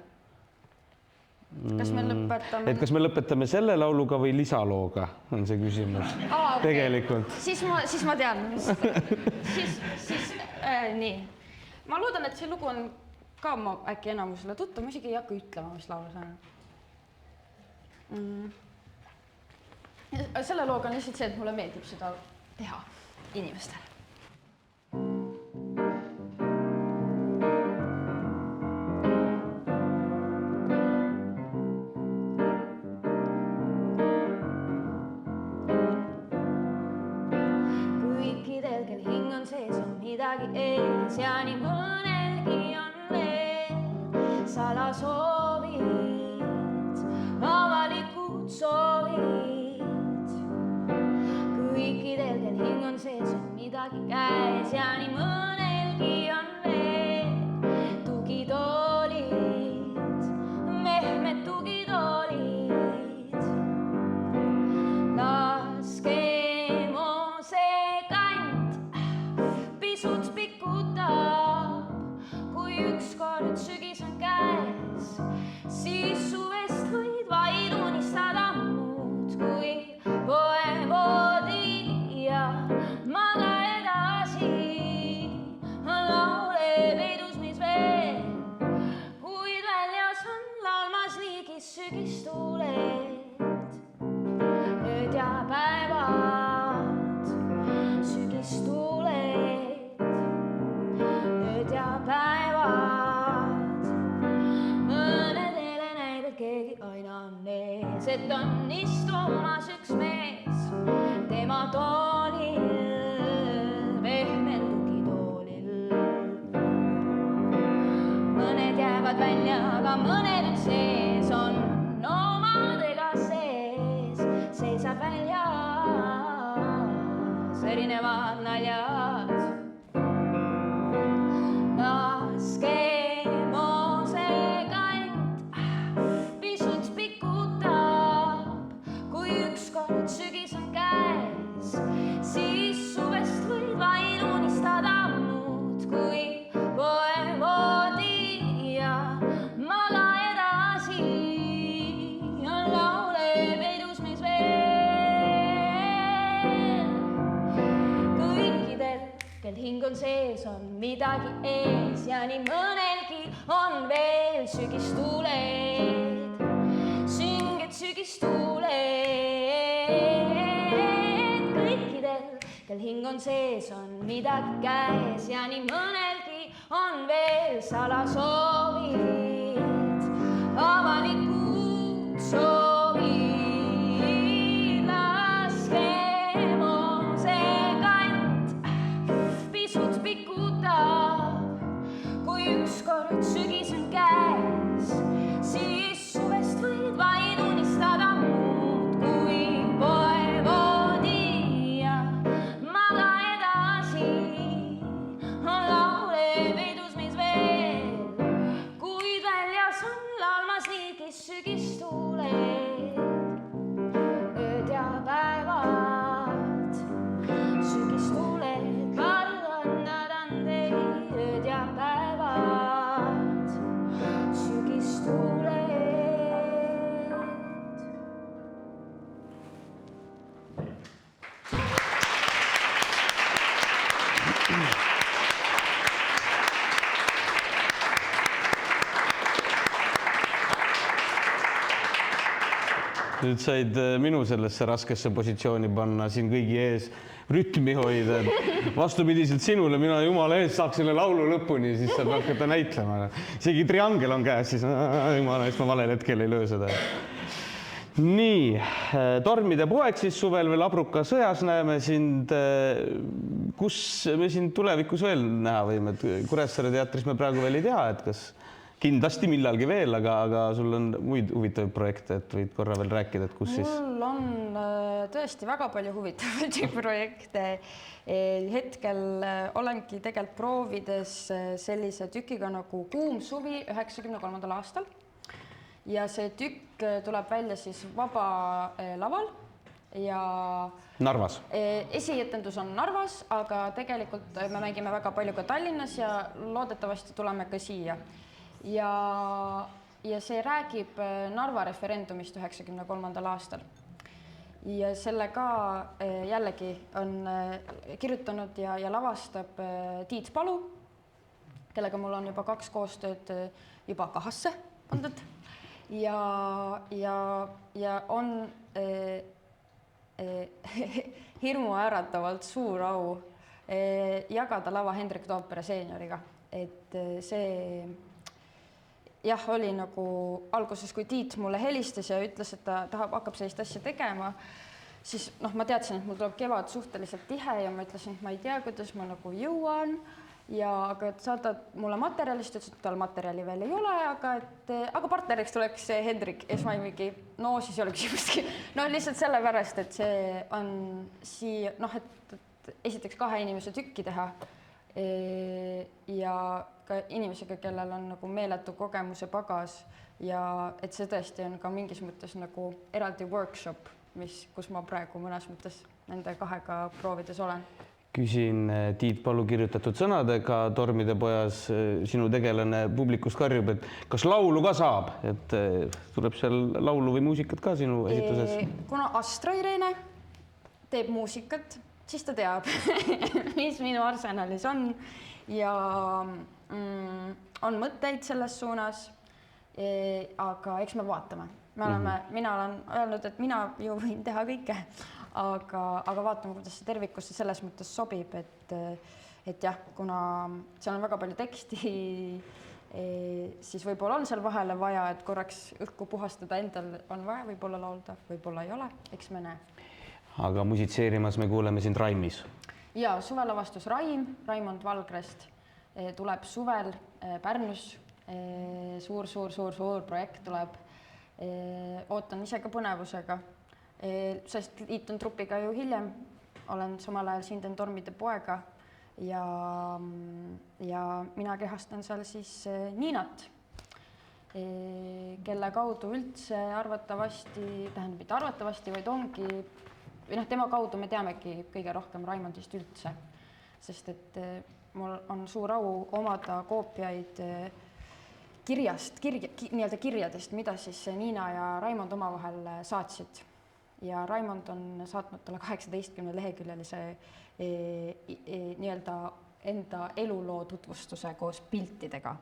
Kas me lõpetame? Et kas me lõpetame selle lauluga või lisalooga, on see küsimus. Tegelikult. Siis ma tean. Siis nii. Ma loodan, et see lugu on ka äkki enamusele tuttu. Ma isegi ei hakka ütlema, mis laulu see on. Selle looga on lihtsalt see, et mulle meeldib seda teha inimestele. Kõikidel, kel hing on sees, on midagi ees ja nii mõnelgi on veel salasoovid, avalikud soovid. Kõikidel, kel hing on sees, on midagi käes ja nii mõnelgi on veel tugitoolid. kord sügis on käes, siis suvest võid vaid unistada muud kui poemoodi ja maga edasi. Laule peidus mis veel, kuid väljas on laulmas liigis sügistuuled. Ööd ja päevad, sügistuuled. Ööd ja päevad, mõnedele näib, et keegi aina on ees, et on istumas üks mees tema toolil, pehmel tugitoolil. Mõned jäävad välja, aga mõned on sees, on omadega sees, seisab väljas erinevad naljad. Laskemosekant pisut pikutab, kui ükskord sügis on käes, siis suvest võid vaid unistada muud kui poemoodi ja maga edasi. On laule peidus mis veel, kõikidel, kel hing on sees, on midagi ees ja nii mõnelgi on veel sügistuuled, sünged sügistuuled. Kõikidel, kel hing on sees, on midagi käes ja nii mõnelgi on veel salasoovid, avalikud soovid. Laskemosekant pisut pikutab, kui ükskord sügis on käes, siis suvest võid vaid unistada muud kui poemoodi ja maga edasi. On laule peidus mis veel, kuid väljas on laulmas liigis sügistuuled. Ööd ja päevad, sügistuuled, ööd ja päevad, sügistuuled. Nüüd said minu sellesse raskesse positsiooni panna, siin kõigi ees rütmi hoida. Vastupidiselt sinule, mina jumala ees saaks selle laulu lõpuni, siis saab hakata näitlema. Isegi triangel on käes, siis jumala eest ma valel hetkel ei löö seda. Nii, tormide poeg siis suvel veel Abruka sõjas näeme sind. Kus me sind tulevikus veel näha võime? Kuressaare teatris me praegu veel ei tea, et kas kindlasti millalgi veel, aga sul on muid huvitavaid projekte, et võid korra veel rääkida, et kus siis? Mul on tõesti väga palju huvitavaid projekte. Hetkel olengi tegelikult proovides sellise tükiga nagu Kuum suvi 93. aastal. Ja see tükk tuleb välja siis Vaba laval ja Narvas. Esietendus on Narvas, aga tegelikult me mängime väga palju ka Tallinnas ja loodetavasti tuleme ka siia. Ja see räägib Narva referendumist 93. aastal. Ja selle ka jällegi on kirjutanud ja lavastab Tiit Palu, kellega mul on juba 2 koostööd juba kahasse pandud. Ja on hirmuäratavalt suur au jagada lava Hendrik Toompere seenioriga. Et see jah, oli nagu alguses, kui Tiit mulle helistas ja ütles, et ta hakkab sellist asja tegema, siis ma teadsin, et mul tuleb kevad suhteliselt tihe ja ma ütlesin, et ma ei tea, kuidas ma nagu jõuan. Aga saadad mulle materjalist, ütles, et tal materjali veel ei ole, aga partneriks tuleks Hendrik. Ja siis ma mingi, no siis ei ole küsimustki. Lihtsalt sellepärast, et see on siia, et esiteks 2 inimese tükki teha ja ka inimesega, kellel on nagu meeletu kogemuse pagas ja et see tõesti on ka mingis mõttes nagu eraldi workshop, kus ma praegu mõnes mõttes nende 2-ga proovides olen. küsin Tiit Palu kirjutatud sõnadega Tormide pojas. Sinu tegelane publikust karjub, et kas laulu ka saab, et tuleb seal laulu või muusikat ka sinu esituses? Kuna Astra Irene teeb muusikat, siis ta teab, mis minu arsenalis on ja on mõtteid selles suunas. Aga eks me vaatame. Mina olen öelnud, et mina ju võin teha kõike. Aga vaatame, kuidas see tervikusse selles mõttes sobib, et jah, kuna seal on väga palju teksti, siis võib-olla on seal vahele vaja, et korraks õhku puhastada, endal on vaja võib-olla laulda, võib-olla ei ole, eks me näe. Aga musitseerimas me kuuleme sind Raimis. Ja suvelavastus Raim, Raimond Valgrest tuleb suvel Pärnus, suur projekt tuleb. Ootan ise ka põnevusega. Sest liitun trupiga ju hiljem, olen samal ajal siin teen Tormide poega ja mina kehastan seal siis Niinat, kelle kaudu üldse arvatavasti, tähendab mitte arvatavasti, vaid ongi, või tema kaudu me teamegi kõige rohkem Raimondist üldse, sest et mul on suur au omada koopiaid nii-öelda kirjadest, mida siis Niina ja Raimond omavahel saatsid. Ja Raimond on saatnud talle 18 leheküljelise nii-öelda enda eluloo tutvustuse koos piltidega,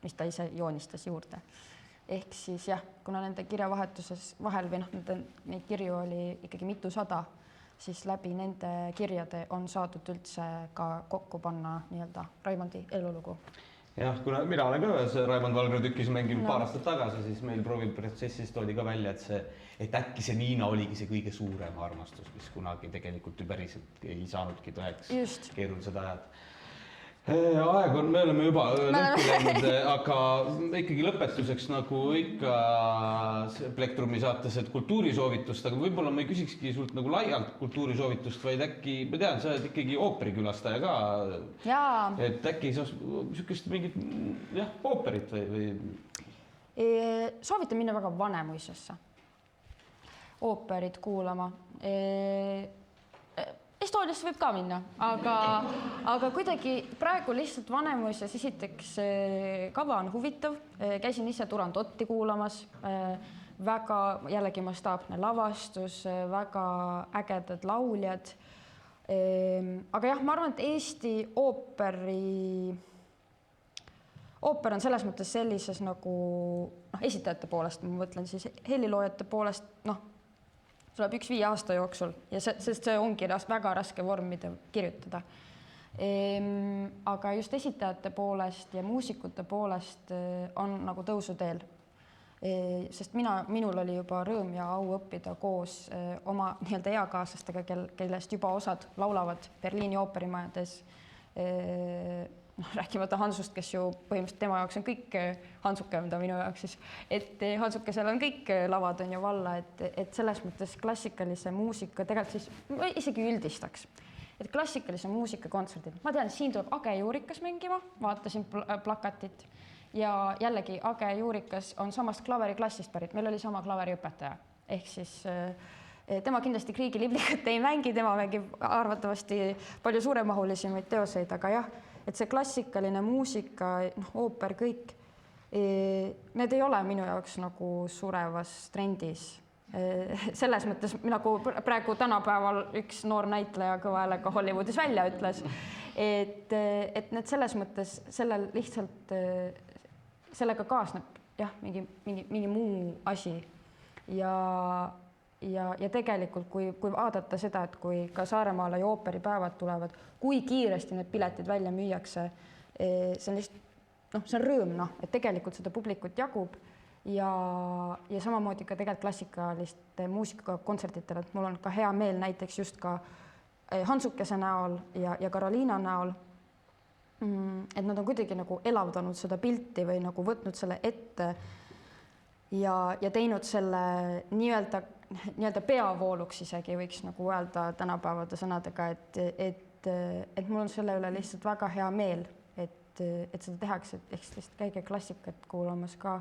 mis ta ise joonistas juurde. Ehk siis jah, kuna nende kirjavahetuses vahel või neid kirju oli ikkagi mitusada, siis läbi nende kirjade on saadud üldse ka kokku panna nii-öelda Raimondi elulugu. Jah, kuna mina olen ka ühes Raimond Valgre tükis mänginud paar aastat tagasi, siis meil prooviprotsessis toodi ka välja, et äkki see Niina oligi see kõige suurem armastus, mis kunagi tegelikult ju päriselt ei saanudki tõeks keerulised ajad. Aeg on, me oleme juba lõhki läinud, aga ikkagi lõpetuseks nagu ikka Plektrumi saates, et kultuurisoovitust, aga võib-olla ma ei küsikski sult nagu laialt kultuurisoovitust, vaid äkki, ma tean, sa oled ikkagi ooperikülastaja ka, et äkki sa niisugust mingit ooperit või? Soovitan minna väga Vanemuisesse ooperit kuulama. Estoniasse võib ka minna, aga kuidagi praegu lihtsalt Vanemuises esiteks kava on huvitav. Käisin ise Turandotti kuulamas, väga jällegi mastaapne lavastus, väga ägedad lauljad. Aga jah, ma arvan, et Eesti ooper on selles mõttes sellises nagu esitajate poolest, ma mõtlen siis heliloojate poolest, tuleb 1-5 aasta jooksul ja sest see ongi väga raske vorm, mida kirjutada. Aga just esitajate poolest ja muusikute poolest on nagu tõusuteel. Sest minul oli juba rõõm ja au õppida koos oma nii-öelda eakaaslastega, kellest juba osad laulavad Berliini ooperimajades. Rääkimata Hansust, kes ju põhimõtteliselt tema jaoks on kõik Hansuke, mida minu jaoks siis, et Hansukesel on kõik lavad on ju valla, et selles mõttes klassikalise muusika tegelikult siis isegi üldistaks, et klassikalise muusika kontserdid. Ma tean, siin tuleb Age Juurikas mängima, vaatasin plakatit ja jällegi Age Juurikas on samast klaveriklassist pärit, meil oli sama klaveriõpetaja, ehk siis tema kindlasti Kriigi liblikat ei mängi, tema mängib arvatavasti palju suuremahulisemaid teoseid, aga jah, et see klassikaline muusika, ooper, kõik, need ei ole minu jaoks nagu surevas trendis. Selles mõttes, nagu praegu tänapäeval üks noor näitleja kõva häälega Hollywoodis välja ütles, et need selles mõttes sellel lihtsalt, sellega kaasneb jah, mingi muu asi ja tegelikult, kui vaadata seda, et kui ka Saaremaale ja ooperipäevad tulevad, kui kiiresti need piletid välja müüakse, see on lihtsalt, see on rõõm, et tegelikult seda publikut jagub ja samamoodi ka tegelikult klassikaliste muusika kontsertidele, et mul on ka hea meel näiteks just ka Hansukese näol ja Karoliina näol, et nad on kuidagi nagu elavdanud seda pilti või nagu võtnud selle ette ja teinud selle nii-öelda peavooluks isegi võiks nagu öelda tänapäevade sõnadega, et mul on selle üle lihtsalt väga hea meel, et seda tehakse, et eks lihtsalt käige klassikat kuulamas ka.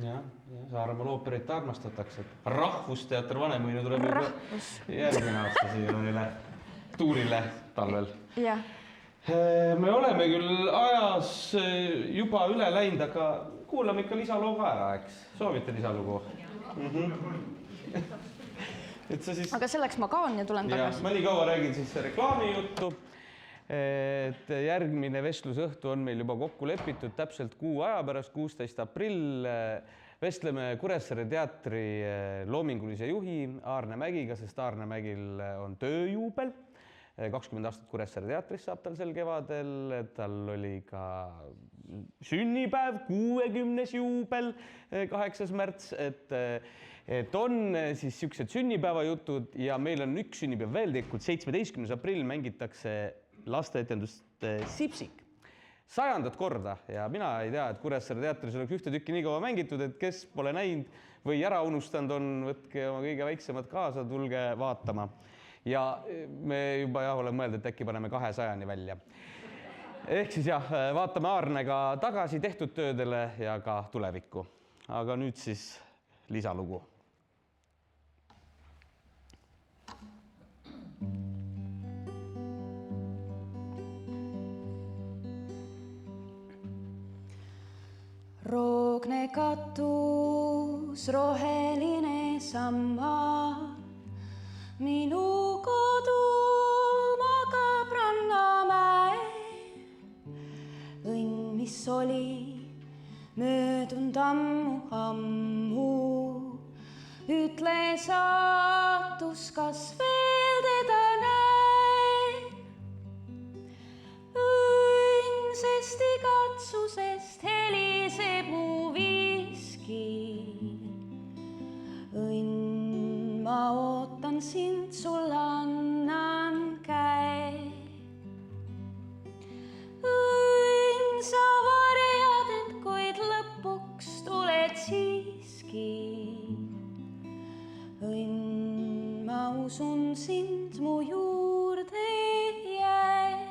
Ja Saaremaal ooperit armastatakse. Rahvusteater Vanemuine tuleb juba järgmine aasta siia meile tuurile. talvel. jah. Me oleme küll ajas juba üle läinud, aga kuulame ikka lisaloo ka ära, eks? Soovite lisalugu? Et sa siis... Aga selleks ma kaon ja tulen tagasi. Ma nii kaua räägin siis reklaamijuttu. Et järgmine vestlusõhtu on meil juba kokku lepitud täpselt kuu aja pärast, 16. aprill. Vestleme Kuressaare teatri loomingulise juhi Aarne Mägiga, sest Aarne Mägil on tööjuubel. 20 aastat Kuressaare teatris saab tal sel kevadel. Tal oli ka sünnipäev, 60. juubel, 8. märts. Et on siis siuksed sünnipäevajutud ja meil on üks sünnipäev veel tegelikult. 17. aprill mängitakse lasteetendust Sipsik 100. korda ja mina ei tea, et Kuressaare teatris oleks ühte tükki nii kaua mängitud, et kes pole näinud või ära unustanud on, võtke oma kõige väiksemad kaasa, tulge vaatama. Ja me juba oleme mõelnud, et äkki paneme 200-ni välja. Ehk siis vaatame Aarnega tagasi tehtud töödele ja ka tulevikku. Aga nüüd siis lisalugu. Roogne katus, roheline sammal, minu kodu magab rannamäel. Õnn, mis oli möödunud ammu, ütle saatus, kas veel teda näen. Õnn, sest igatsusest heliseb mu viski. Õnn, ma ootan sind, sul annan käe. Õnn, sa varjad end, kuid lõpuks tuled siiski. Õnn, ma usun sind, mu juurde jääd.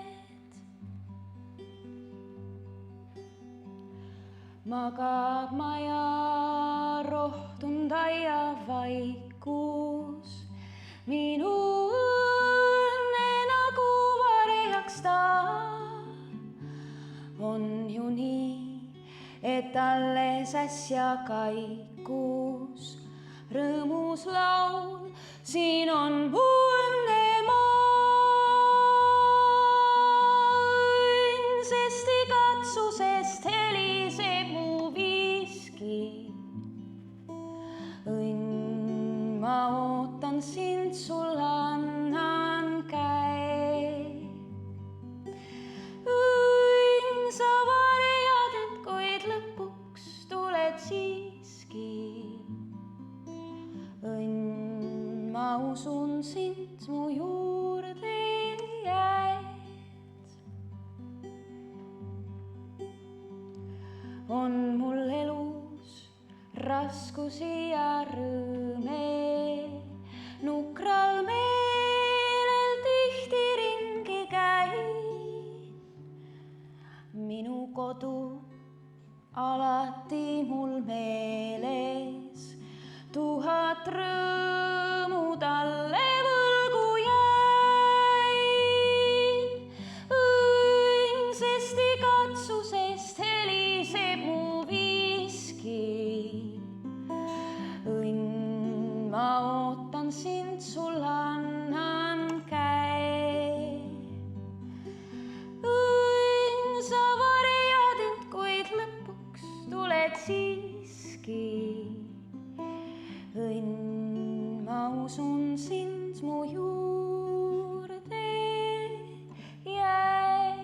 Magab maja rohtund aia vaikus, minu õnne nagu varjaks ta. On ju nii, et alles äsja kaikus rõõmus laul, siin on mu õnnemaa. Õnn, sest igatsusest heliseb mu viski. Õnn, ma ootan sind, sul annan käe. Õnn, sa varjad end, kuid lõpuks tuled siiski. Õnn, ma usun sind, mu juurde jääd. On mul elus raskusi ja rõõme, nukral meelel tihti ringi käin. Minu kodu alati mul meeles, 1000 rõõmu talle võlgu jäin. Õnn, sest igatsusest heliseb mu viski. Õnn, ma ootan sind, sul annan käe. Õnn, sa varjad end, kuid lõpuks tuled siiski. Õnn, ma usun sind, mu juurde jääd.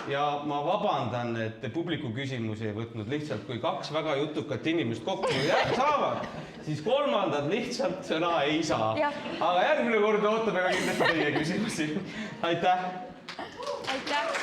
ja ma vabandan, et te publiku küsimusi ei võtnud lihtsalt, kui kaks väga jutukat inimest kokku saavad, siis kolmandad lihtsalt sõna ei saa. Aga järgmine kord ootame ka kindlasti teie küsimusi. Aitäh! Aitäh!